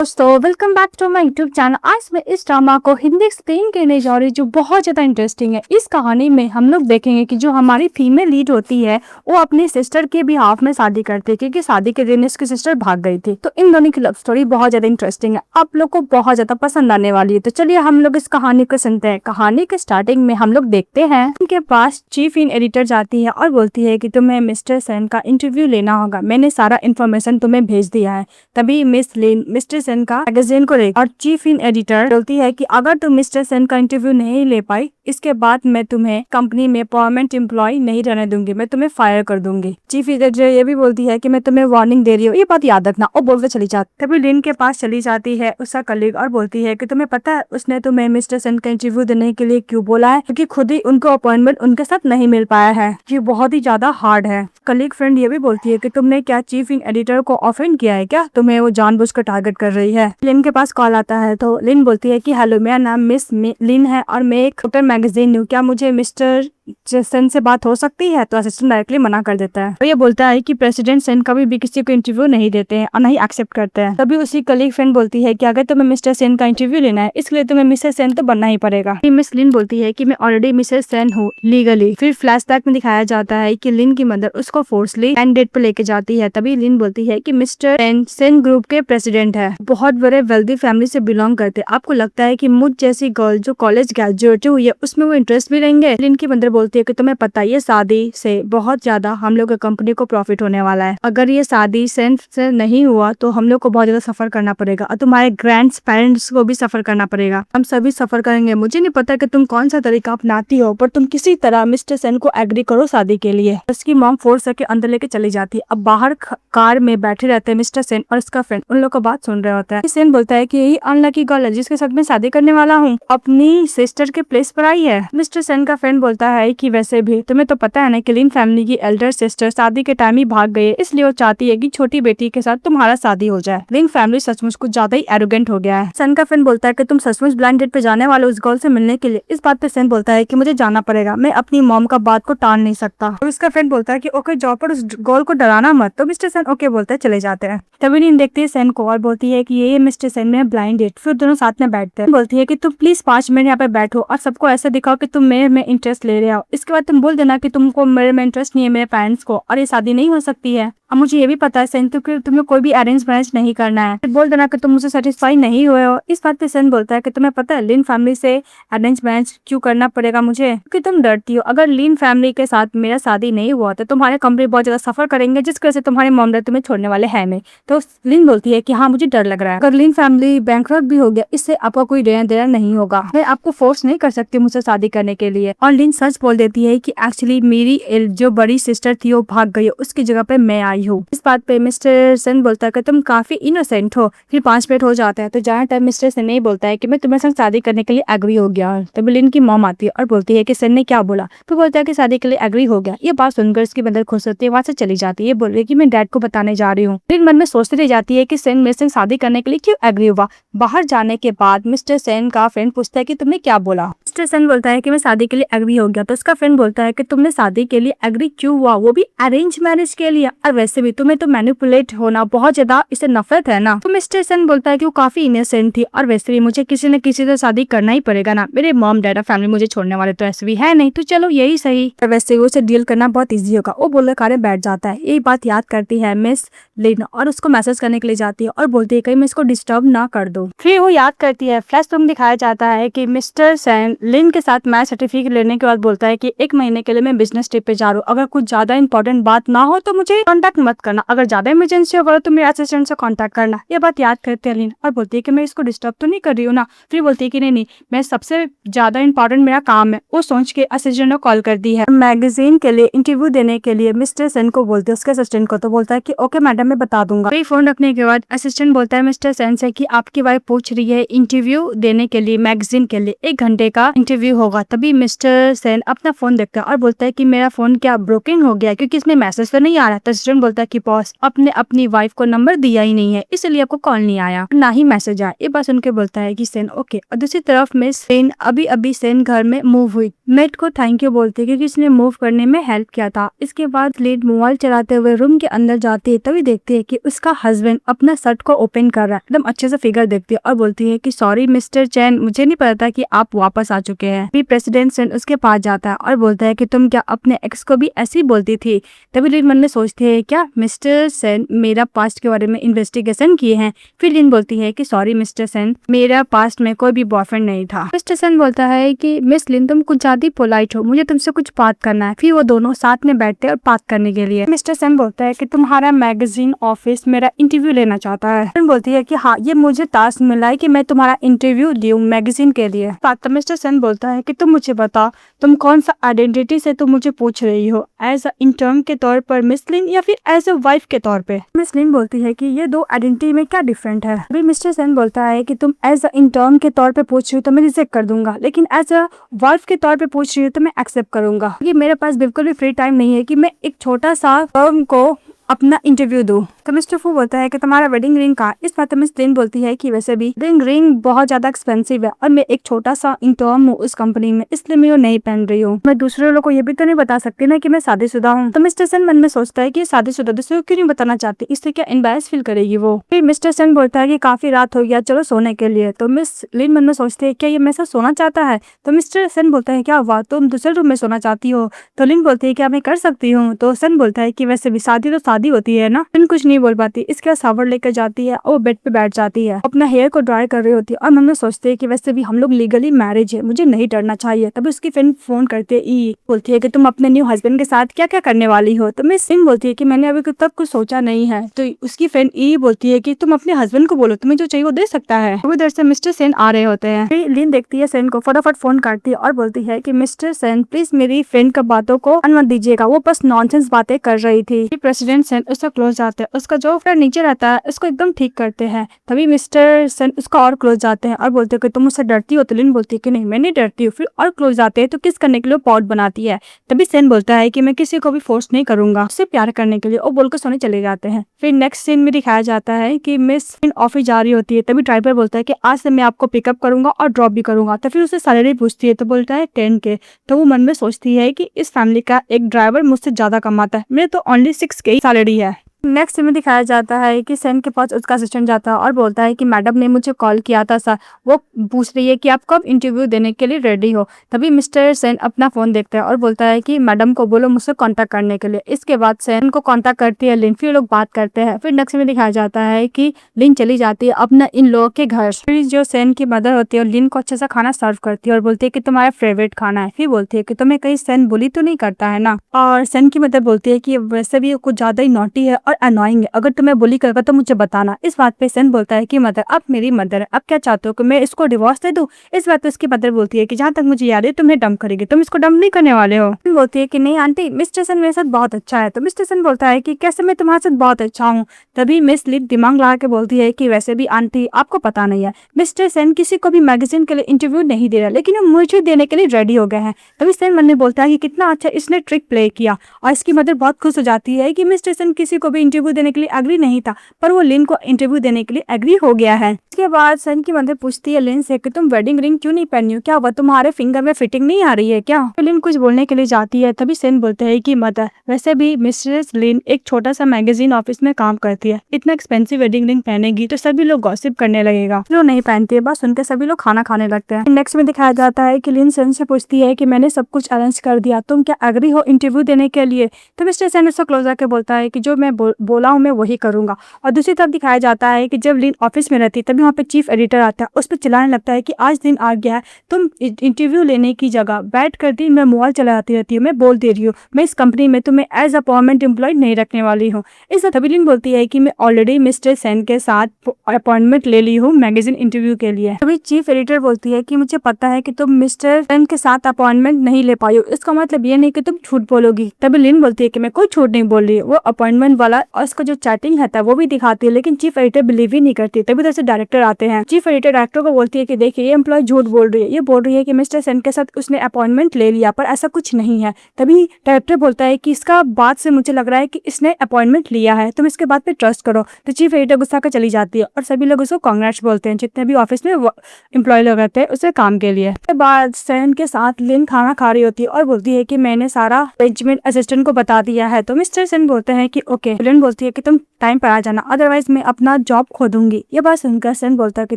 दोस्तों welcome back to my YouTube channel. आज मैं इस ड्रामा को हिंदी एक्सप्लेन करने जा रही हूँ जो बहुत ज़्यादा इंटरेस्टिंग है। इस कहानी में हम लोग देखेंगे कि जो हमारी फीमेल लीड होती है वो अपनी सिस्टर के बिहाफ में शादी करती है क्योंकि शादी के दिन इसकी सिस्टर भाग गई थी। तो इन दोनों की लव स्टोरी बहुत ज़्यादा इंटरेस्टिंग है, आप लोग को बहुत ज़्यादा पसंद आने वाली है। तो चलिए हम लोग इस कहानी को सुनते हैं। कहानी के स्टार्टिंग में हम लोग देखते हैं उनके पास चीफ इन एडिटर जाती है और बोलती है कि तुम्हें मिस्टर सेन का इंटरव्यू लेना होगा, मैंने सारा इन्फॉर्मेशन तुम्हें भेज दिया है। तभी मिस लिन मिस्टर सेन का मैगजीन को और चीफ इन एडिटर बोलती है कि अगर तुम मिस्टर सेन का इंटरव्यू नहीं ले पाई इसके बाद मैं तुम्हें कंपनी में परमानेंट एम्प्लॉय नहीं रहने दूंगी, मैं तुम्हें फायर कर दूंगी। चीफ एडिटर ये भी बोलती है कि मैं तुम्हें वार्निंग दे रही हूँ, ये बात याद रखना। और बोलते चली जाती। तभी लिन के पास चली जाती है उसका कलीग और बोलती है कि तुम्हें पता है उसने तुम्हें मिस्टर सेन का इंटरव्यू देने के लिए क्यों बोला है, क्योंकि खुद ही उनको अपॉइंटमेंट उनके साथ नहीं मिल पाया है। ये बहुत ही ज्यादा हार्ड है। कलीग फ्रेंड ये भी बोलती है कि तुमने क्या चीफ इन एडिटर को ऑफेंड किया है क्या, तुम्हें वो जानबूझकर टारगेट कर रही है। लिन के पास कॉल आता है तो लिन बोलती है कि हेलो, मेरा नाम मिस लिन है और मैं एक डॉक्टर मैगजीन हूँ, क्या मुझे मिस्टर सेन से बात हो सकती है। तो असिस्टेंट डायरेक्टली मना कर देता है और ये बोलता है कि प्रेसिडेंट सेन कभी भी किसी को इंटरव्यू नहीं देते हैं और नहीं एक्सेप्ट करते हैं। तभी उसी कलीग फ्रेंड बोलती है कि अगर तुम्हें मिस्टर सेन का इंटरव्यू लेना है इसके लिए तुम्हें मिसेस सेन तो बनना ही पड़ेगा। मिस लिन बोलती है कि मैं ऑलरेडी मिसेस सेन हूँ लीगली। फिर फ्लैशबैक में दिखाया जाता है कि लिन की मदर उसको फोर्सली कैंडिडेट पे लेके जाती है। तभी लिन बोलती है कि मिस्टर सेन ग्रुप के प्रेसिडेंट है, बहुत बड़े वेल्दी फैमिली से बिलोंग करते। आपको लगता है कि मुझ जैसी गर्ल जो कॉलेज ग्रेजुएट हुई है उसमें वो इंटरेस्ट भी रहेंगे। लिन की मदर बोलती है कि तुम्हें पता ये शादी से बहुत ज्यादा हम लोग कंपनी को प्रॉफिट होने वाला है। अगर ये शादी सेन से नहीं हुआ तो हम लोग को बहुत ज्यादा सफर करना पड़ेगा और तुम्हारे ग्रैंड पेरेंट्स को भी सफर करना पड़ेगा, हम सभी सफर करेंगे। मुझे नहीं पता कि तुम कौन सा तरीका अपनाती हो पर तुम किसी तरह मिस्टर सेन को एग्री करो शादी के लिए। उसकी मॉम फोर्स करके अंदर लेके चली जाती है। अब बाहर कार में बैठे रहते हैं मिस्टर सेन और इसका फ्रेंड उन लोग को बात सुन रहे होता है। सेन बोलता है कि यही अनलकी गर्ल है जिसके साथ मैं शादी करने वाला हूँ, अपनी सिस्टर के प्लेस पर आई है। मिस्टर सेन का फ्रेंड बोलता है कि वैसे भी तुम्हें तो पता है ना कि लिन फैमिली की एल्डर सिस्टर शादी के टाइम ही भाग गई, इसलिए वो चाहती है कि छोटी बेटी के साथ तुम्हारा शादी हो जाए। लिन फैमिली सचमुच कुछ ज्यादा ही एरोगेंट हो गया है। सन का फ्रेंड बोलता है कि तुम सचमुच ब्लाइंड डेट पे जाने वाले उस गर्ल से मिलने के लिए। इस बात पे सेन बोलता है कि मुझे जाना पड़ेगा, मैं अपनी मॉम का बात को टाल नहीं सकता। और उसका फ्रेंड बोलता है कि ओके जाओ पर उस गर्ल को डराना मत। तो मिस्टर सेन ओके बोलते हैं, चले जाते हैं। तभी लिन देखती है सेन को और बोलती है कि ये मिस्टर सेन में ब्लाइंड डेट। फिर दोनों साथ में बैठते हैं। बोलती है कि तुम प्लीज 5 मिनट यहाँ पे बैठो और सबको ऐसे दिखाओ कि तुम मेरे में इंटरेस्ट ले रहे हो। इसके बाद तुम बोल देना कि तुमको मेरे में इंटरेस्ट नहीं है मेरे पेरेंट्स को और ये शादी नहीं हो सकती है। अब मुझे ये भी पता है सेन तो कि तुम्हें कोई भी अरेंज मैरिज नहीं करना है। फिर बोल देना कि तुम मुझसे सेटिस्फाई नहीं हुए हो। इस बात पे सेन बोलता है कि तुम्हें पता है लिन फैमिली से अरेंज मैरिज क्यों करना पड़ेगा मुझे, क्योंकि तुम डरती हो अगर लिन फैमिली के साथ मेरा शादी नहीं हुआ तो तुम्हारे कंपनी बहुत ज्यादा सफर करेंगे जिस वजह से तुम्हारे मॉम डैड तुम्हें छोड़ने वाले हैं नहीं। तो लिन बोलती है कि हाँ मुझे डर लग रहा है, अगर लिन फैमिली बैंकरप्ट भी हो गया इससे आपका कोई लेना देना नहीं होगा, मैं आपको फोर्स नहीं कर सकती मुझसे शादी करने के लिए। और लिन सच बोल देती है कि एक्चुअली मेरी जो बड़ी सिस्टर थी वो भाग गई, उसकी जगह पे मैं आई हूँ। इस बात पे मिस्टर सेन बोलता है कि तुम काफी इनोसेंट हो। फिर 5 मिनट हो जाता है तो ज्यादा टाइम मिस्टर सेन नहीं बोलता है कि मैं तुम्हारे साथ शादी करने के लिए एग्री हो गया। तभी लिन की मॉम आती है और बोलती है कि सेन ने क्या बोला। फिर बोलता है कि शादी के लिए एग्री हो गया। ये बात सुनकर उसकी मदर खुश होती है, वहां से चली जाती है। बोल रही है कि मैं डैड को बताने जा रही हूँ। लिन मन में सोचती रह जाती है कि सेन मेरे से शादी करने के लिए क्यों एग्री हुआ। बाहर जाने के बाद मिस्टर सेन का फ्रेंड पूछता है कि तुमने क्या बोला। मिस्टर सेन बोलता है कि मैं शादी के लिए एग्री हो गया। तो उसका फ्रेंड बोलता है कि तुमने शादी के लिए एग्री क्यों हुआ, वो भी अरेंज मैरिज के लिए, और वैसे भी तुम्हें तो मैनिपुलेट होना बहुत ज्यादा इससे नफरत है ना। तो मिस्टर सेन बोलता है कि वो काफी इनोसेंट थी और वैसे भी मुझे किसी न किसी से शादी करना ही पड़ेगा ना, मेरे मॉम डैड फैमिली मुझे छोड़ने वाले तो ऐसे भी है नहीं, तो चलो यही सही। वैसे उसे डील करना बहुत ईजी होगा। वो बोलकर कारे बैठ जाता है। यही बात याद करती है मिस लिन और उसको मैसेज करने के लिए जाती है और बोलती है कहीं मैं इसको डिस्टर्ब ना कर दो। फिर वो याद करती है। फ्लैश में दिखाया जाता है कि मिस्टर सेन लिन के साथ मैच सर्टिफिकेट लेने के बाद बोलता है कि 1 महीने के लिए मैं बिजनेस ट्रिप पे जा रहा हूँ, अगर कुछ ज्यादा इंपॉर्टेंट बात ना हो तो मुझे कॉन्टेक्ट मत करना, अगर ज्यादा इमरजेंसी होगा तो मेरे असिस्टेंट से कॉन्टेक्ट करना। ये बात याद करती है लिन और बोलती है कि मैं इसको डिस्टर्ब तो नहीं कर रही हूँ ना। फिर बोलती है कि नहीं मैं सबसे ज्यादा इंपॉर्टेंट मेरा काम है। वो सोच के असिस्टेंट को कॉल कर दी है मैगजीन के लिए इंटरव्यू देने के लिए। मिस्टर सेन को बोलते है उसके असिस्टेंट को, तो बोलता है कि ओके मैडम मैं बता दूंगा। फिर फोन रखने के बाद असिस्टेंट बोलता है मिस्टर सेन से कि आपकी वाइफ पूछ रही है इंटरव्यू देने के लिए मैगजीन के लिए 1 घंटे का इंटरव्यू होगा। तभी मिस्टर सेन अपना फोन देखता है और बोलता है कि मेरा फोन क्या ब्रोकन हो गया क्योंकि इसमें मैसेज तो नहीं आ रहा। तो असिस्टेंट बोलता है कि बॉस आपने अपनी वाइफ को नंबर दिया ही नहीं है, इसलिए आपको कॉल नहीं आया, ना ही मैसेज आया। ये बात सुन के बोलता है कि सेन ओके। और दूसरी तरफ मिस सेन अभी सेन घर में मूव हुई, मेट को थैंक यू बोलती है क्योंकि उसने मूव करने में हेल्प किया था। इसके बाद लेड मोबाइल चलाते हुए रूम के अंदर जाती है, तभी देखती है कि उसका हस्बैंड अपना शर्ट को ओपन कर रहा है। एकदम अच्छे से फिगर देखती है और बोलती है कि सॉरी मिस्टर चैन, मुझे नहीं पता था कि आप वापस आ चुके हैं। फिर प्रेसिडेंट सेन उसके पास जाता है और बोलता है कि तुम क्या अपने एक्स को भी ऐसी बोलती थी? तभी लिन मन में सोचती है क्या मिस्टर सेन मेरा पास्ट के बारे में इन्वेस्टिगेशन किए हैं? फिर लिन बोलती है कि सॉरी मिस्टर सेन, मेरा पास्ट में कोई भी बॉयफ्रेंड नहीं था। मिस्टर सेन बोलता है कि मिस लिन तुम कुछ ज्यादा पोलाइट हो, मुझे तुमसे कुछ बात करना है। फिर वो दोनों साथ में बैठते हैं और बात करने के लिए मिस्टर सेन बोलता है कि तुम्हारा मैगजीन ऑफिस मेरा इंटरव्यू लेना चाहता है। लिन बोलती है कि हाँ, ये मुझे टास्क मिला है कि मैं तुम्हारा इंटरव्यू दूं मैगजीन के लिए। बात मिस्टर सेन बोलता है कि तुम मुझे बता, तुम कौन सा आइडेंटिटी से तुम मुझे पूछ रही हो, एज अ इंटर्न के तौर पर मिस लिन या फिर एज अ वाइफ के तौर पे? मिस लिन बोलती है कि ये दो आइडेंटिटी में क्या डिफरेंट है। अभी मिस्टर सेन बोलता है कि तुम एज अ इंटर्न के तौर पे पूछ रही हो तो मैं रिजेक्ट कर दूंगा, लेकिन एज अ वाइफ के तौर पे पूछ रही हो तो मैं एक्सेप्ट करूंगा, क्योंकि मेरे पास बिल्कुल भी फ्री टाइम नहीं है कि मैं एक छोटा सा फर्म को अपना इंटरव्यू दूं। तो मिस्टर फू बोलता है कि तुम्हारा वेडिंग रिंग कहाँ? इस बात में मिस लिन बोलती है कि वैसे भी वेडिंग रिंग बहुत ज्यादा एक्सपेंसिव है और मैं एक छोटा सा इंटर्न हूँ उस कंपनी में, इसलिए मैं वो नहीं पहन रही हूँ। मैं दूसरे लोगों को ये भी तो नहीं बता सकती ना कि मैं शादीशुदा हूँ। तो मिस्टर सेन मन में सोचता है कि शादीशुदा दूसरे को क्यों नहीं बताना चाहती, इससे क्या एम्बैरेस फील करेगी वो। फिर मिस्टर सेन बोलता है कि काफी रात हो गया, चलो सोने के लिए। तो मिस लिन मन में सोचती है क्या ये मेरे साथ सोना चाहता है? तो मिस्टर सेन बोलता है क्या हुआ, तुम दूसरे रूम में सोना चाहती हो? तो लिन बोलती है क्या मैं कर सकती हूँ? तो सेन बोलता है कि वैसे भी शादी तो शादी होती है ना। लिन कुछ नहीं बोल पाती, इसके बाद शावर लेकर जाती है और बेड पे बैठ जाती है, अपना हेयर को ड्राई कर रही होती है और मन में सोचती है कि वैसे भी हम लोग लीगली मैरिज है, मुझे नहीं डरना चाहिए। तभी उसकी फ्रेंड फोन करती है, ई बोलती है कि तुम अपने न्यू हस्बैंड के साथ क्या क्या करने वाली हो? तो मिस सिंह बोलती है कि मैंने अभी तक कुछ सोचा नहीं है। तो उसकी फ्रेंड ई बोलती है कि तुम अपने हस्बैंड को बोलो, तुम्हें जो चाहिए वो दे सकता है। तो इधर से मिस्टर सेन आ रहे होते हैं। फिर लिन देखती है सेन को, फटाफट फोन करती है और बोलती है कि मिस्टर सेन प्लीज मेरी फ्रेंड का बातों को अन मत दीजिएगा, वो बस नॉनसेंस बातें कर रही थी। प्रेसिडेंट सेन उसका क्लोज जाते हैं, उसका जो नीचे रहता है उसको एकदम ठीक करते हैं। तभी मिस्टर सेन उसका और क्लोज जाते हैं और बोलते हैं कि तुम मुझसे डरती हो? तो लिन बोलती है कि नहीं मैं नहीं डरती हूँ। फिर और क्लोज जाते हैं तो किस करने के लिए पॉट बनाती है। तभी सेन बोलता है कि मैं किसी को भी फोर्स नहीं करूंगा उससे प्यार करने के लिए, और बोलकर सोने चले जाते हैं। फिर नेक्स्ट सीन में दिखाया जाता है कि मिस ऑफिस जा रही होती है, तभी ड्राइवर बोलता है कि आज से मैं आपको पिकअप करूंगा और ड्रॉप भी करूंगा। तो फिर उसे सैलरी पूछती है तो बोलता है 10K। तो वो मन में सोचती है कि इस फैमिली का एक ड्राइवर मुझसे ज्यादा कमाता है, मेरे तो ओनली 6K सैलरी है। नेक्स्ट में दिखाया जाता है कि सेन के पास उसका असिस्टेंट जाता है और बोलता है कि मैडम ने मुझे कॉल किया था सर, वो पूछ रही है कि आप कब इंटरव्यू देने के लिए रेडी हो। तभी मिस्टर सेन अपना फोन देखता है और बोलता है कि मैडम को बोलो मुझसे कांटेक्ट करने के लिए। इसके बाद सेन को कांटेक्ट करती है लिन, फिर लोग बात करते हैं। फिर नेक्स्ट में दिखाया जाता है कि लिन चली जाती है अपना इन लोगों के घर। फिर जो सेन की मदर होती है और लिन को अच्छे से खाना सर्व करती है और बोलती है कि तुम्हारा फेवरेट खाना है। फिर बोलती है कि तुम्हें कहीं सेन बुली तो नहीं करता है ना। और सेन की मदर बोलती है कि वैसे भी कुछ ज्यादा ही नॉटी है और अनोइंग है, अगर तुम्हें बुली करेगा तो मुझे बताना। इस बात पे सेन बोलता है कि मदर अब मेरी मदर है, अब क्या चाहते हो कि मैं इसको डिवोर्स दे दूं? इस बात पे उसकी मदर बोलती है कि जहाँ तक मुझे याद है तुम्हें डंप करेगी, तुम इसको डंप नहीं करने वाले हो। बोलती है कि नहीं आंटी, मिस्टर सेन मेरे साथ बहुत अच्छा है। तो मिस्टर सेन बोलता है कि कैसे मैं तुम्हारे साथ बहुत अच्छा हूँ। तभी मिस लिप दिमाग लगा के बोलती है कि वैसे भी आंटी आपको पता नहीं है, मिस्टर सेन किसी को भी मैगजीन के लिए इंटरव्यू नहीं दे रहा, लेकिन वो मुझे देने के लिए रेडी हो गए हैं। तभी सेन मन में बोलता है कि कितना अच्छा इसने ट्रिक प्ले किया, और इसकी मदर बहुत खुश हो जाती है कि मिस्टर सेन किसी को भी इंटरव्यू देने के लिए एग्री नहीं था, पर वो लिन को इंटरव्यू देने के लिए एग्री हो गया है। इसके बाद सेन की मदर पूछती है लिन से कि तुम वेडिंग रिंग क्यों नहीं पहनी हो, क्या हुआ तुम्हारे फिंगर में फिटिंग नहीं आ रही है क्या? तो लिन कुछ बोलने के लिए जाती है, तभी सेन बोलते हैं कि मदर वैसे भी मिसेस लिन एक छोटा सा मैगजीन ऑफिस में काम करती है, इतना एक्सपेंसिव वेडिंग रिंग पहनेगी तो सभी लोग गॉसिप करने लगेगा। जो नहीं पहनती है बस सुनकर सभी लोग खाना खाने लगते हैं। नेक्स्ट में दिखाया जाता है कि लिन सेन से पूछती है कि मैंने सब कुछ अरेंज कर दिया, तुम क्या एग्री हो इंटरव्यू देने के लिए? तो मिस्टर सेन उसको क्लोज आके बोलता है कि जो मैं बोला हूँ मैं वही करूंगा। और दूसरी तरफ दिखाया जाता है कि जब लिन ऑफिस में रहती है तभी वहाँ पे चीफ एडिटर आता है, उस पर चिल्लाने लगता है कि आज दिन आ गया है, तुम इंटरव्यू लेने की जगह बैठ कर दिन में मोबाइल चलाती रहती हूँ, मैं बोल दे रही हूँ मैं इस कंपनी में तुम्हें एज अ परमानेंट एम्प्लॉय नहीं रखने वाली हूँ। इस तभी लिन बोलती है कि मैं ऑलरेडी मिस्टर सेन के साथ अपॉइंटमेंट ले ली हूँ मैगजीन इंटरव्यू के लिए। तभी चीफ एडिटर बोलती है कि मुझे पता है कि तुम मिस्टर सेन के साथ अपॉइंटमेंट नहीं ले पाई हो, इसका मतलब ये नहीं कि तुम झूठ बोलोगी। तभी लिन बोलती है कि मैं कोई झूठ नहीं बोल रही, वो अपॉइंटमेंट वाला और उसका जो चैटिंग है वो भी दिखाती है, लेकिन चीफ एडिटर बिलीव ही नहीं करती। तभी उधर से डायरेक्टर एडिटर आते हैं। चीफ एडिटर डायरेक्टर को बोलती है कि देखिए ये एम्प्लॉय झूठ बोल रही है, ये बोल रही है कि मिस्टर सेन के साथ उसने अपॉइंटमेंट ले लिया, पर ऐसा कुछ नहीं है। तभी डायरेक्टर बोलता है कि इसका बात से मुझे लग रहा है कि इसने अपॉइंटमेंट लिया है, तुम इसके बात पे ट्रस्ट करो। तो चीफ एडिटर गुस्सा कर चली जाती है और सभी लोग उसको कांग्रेट्स बोलते हैं, जितने भी ऑफिस में एम्प्लॉय लोग रहते हैं उसे काम के लिए। उसके बाद सेन के साथ लिन खाना खा रही होती है और बोलती है कि मैंने सारा अरेंजमेंट असिस्टेंट को बता दिया है। तो मिस्टर सेन बोलते हैं कि ओके। लिन बोलती है कि तुम टाइम पर आ जाना, अदरवाइज मैं अपना जॉब खो दूंगी। ये बात सुनकर सेन बोलता है कि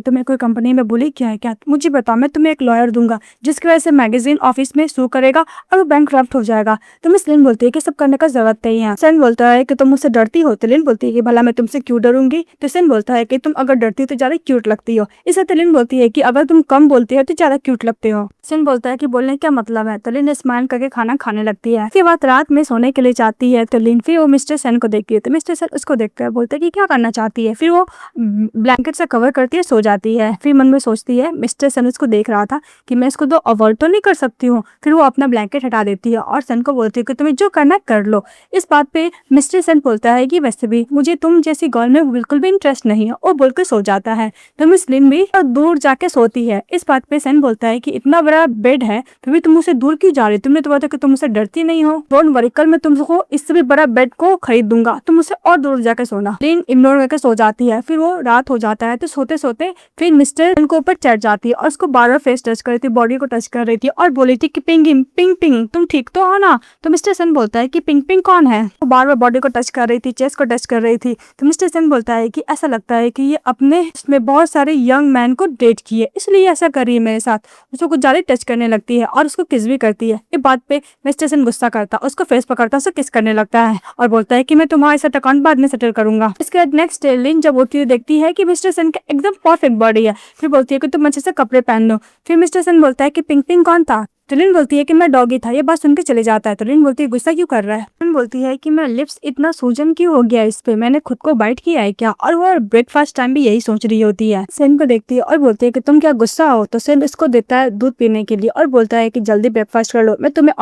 तुम्हें कोई कंपनी में बुली किया है क्या, मुझे बताओ, मैं तुम्हें एक लॉयर दूंगा जिसकी वजह से मैगजीन ऑफिस में सू करेगा और वो बैंकक्रप्ट हो जाएगा। तो मिस लिन बोलती है कि सब करने का जरूरत नहीं है। सेन बोलता है कि तुम मुझसे डरती हो। तो लिन बोलती है कि भला मैं तुमसे क्यों डरूंगी। तो सेन बोलता है कि तुम अगर डरती हो तो ज्यादा क्यूट लगती हो। इसे तो लिन बोलती है कि अगर तुम कम बोलती हो तो ज्यादा क्यूट लगते हो। सेन बोलता है कि बोलने क्या मतलब है। तो लिन स्माइल करके खाना खाने लगती है। उसके बाद रात में सोने के लिए जाती है। तो लिन फिर वो मिस्टर सेन को देखती है। तो मिस्टर सेन उसको देखकर बोलते है कि क्या करना चाहती है। फिर वो ब्लैंकेट से कवर करती है, सो जाती है। फिर मन में सोचती है मिस्टर सेन उसको देख रहा था कि मैं इसको तो अवॉइड तो नहीं कर सकती हूँ। फिर वो अपना ब्लैंकेट हटा देती है और सन को बोलती है कि तुम्हें जो करना कर लो। इस बात पे मिस्टर सन बोलता है कि वैसे भी मुझे तुम जैसी गर्ल में बिल्कुल भी इंटरेस्ट नहीं है, और बोलकर सो जाता है। तो मिस लिन भी दूर जाके सोती है। इस बात पे सन बोलता है कि इतना बड़ा बेड है फिर भी तुम मुझसे दूर क्यों जा रही हो, तुमने तो बोला था कि तुम मुझसे डरती नहीं हो। डोंट वरी, कल मैं तुमको इससे भी बड़ा बेड को खरीद दूंगा, तुम मुझसे और दूर जाके सोना। लिन इग्नोर करके सो जाती है। फिर वो रात हो जाता है। तो सोते सोते फिर मिस्टर सन को ऊपर चढ़ जाती है और उसको बार बार फेस टच कर रही थी, बॉडी को टच कर रही थी और बोली थी कि पिंग पिंग पिंग तुम ठीक तो हो ना। तो मिस्टर सन बोलता है कि पिंग पिंग कौन है। तो बार बार बॉडी को टच कर रही थी, चेस्ट को टच कर रही थी। तो मिस्टर सन बोलता है कि ऐसा लगता है कि ये अपने इसमें बहुत सारे यंग मैन को डेट किए, इसलिए ऐसा कर रही है मेरे साथ। उसको कुछ ज्यादा टच करने लगती है और उसको किस भी करती है। इस बात पे मिस्टर सन गुस्सा करता, उसको फेस पकड़ता, उसको किस करने लगता है और बोलता है कि मैं तुम्हारे साथ अकाउंट बाद में सेटल करूंगा। इसके बाद नेक्स्ट डे लिन जब होती है देखती है कि मिस्टर सन का एकदम परफेक्ट बॉडी है। फिर बोलती है कि तुम अच्छे से कपड़े पहन लो। फिर मिस्टर सन बोलता है कि पिंग पिंग कौन था। तो लिन बोलती है कि मैं डॉगी था। ये बात सुन के चले जाता है। तो लिन बोलती है गुस्सा क्यों कर रहा है। लिन बोलती है कि मैं लिप्स इतना सूजन क्यों हो गया इस पे, मैंने खुद को बाइट किया है क्या। और वो ब्रेकफास्ट टाइम भी यही सोच रही होती है। सेन को देखती है और बोलती है कि तुम क्या गुस्सा हो। तो सेन इसको देता है दूध पीने के लिए और बोलता है कि जल्दी ब्रेकफास्ट कर लो, मैं तुम्हें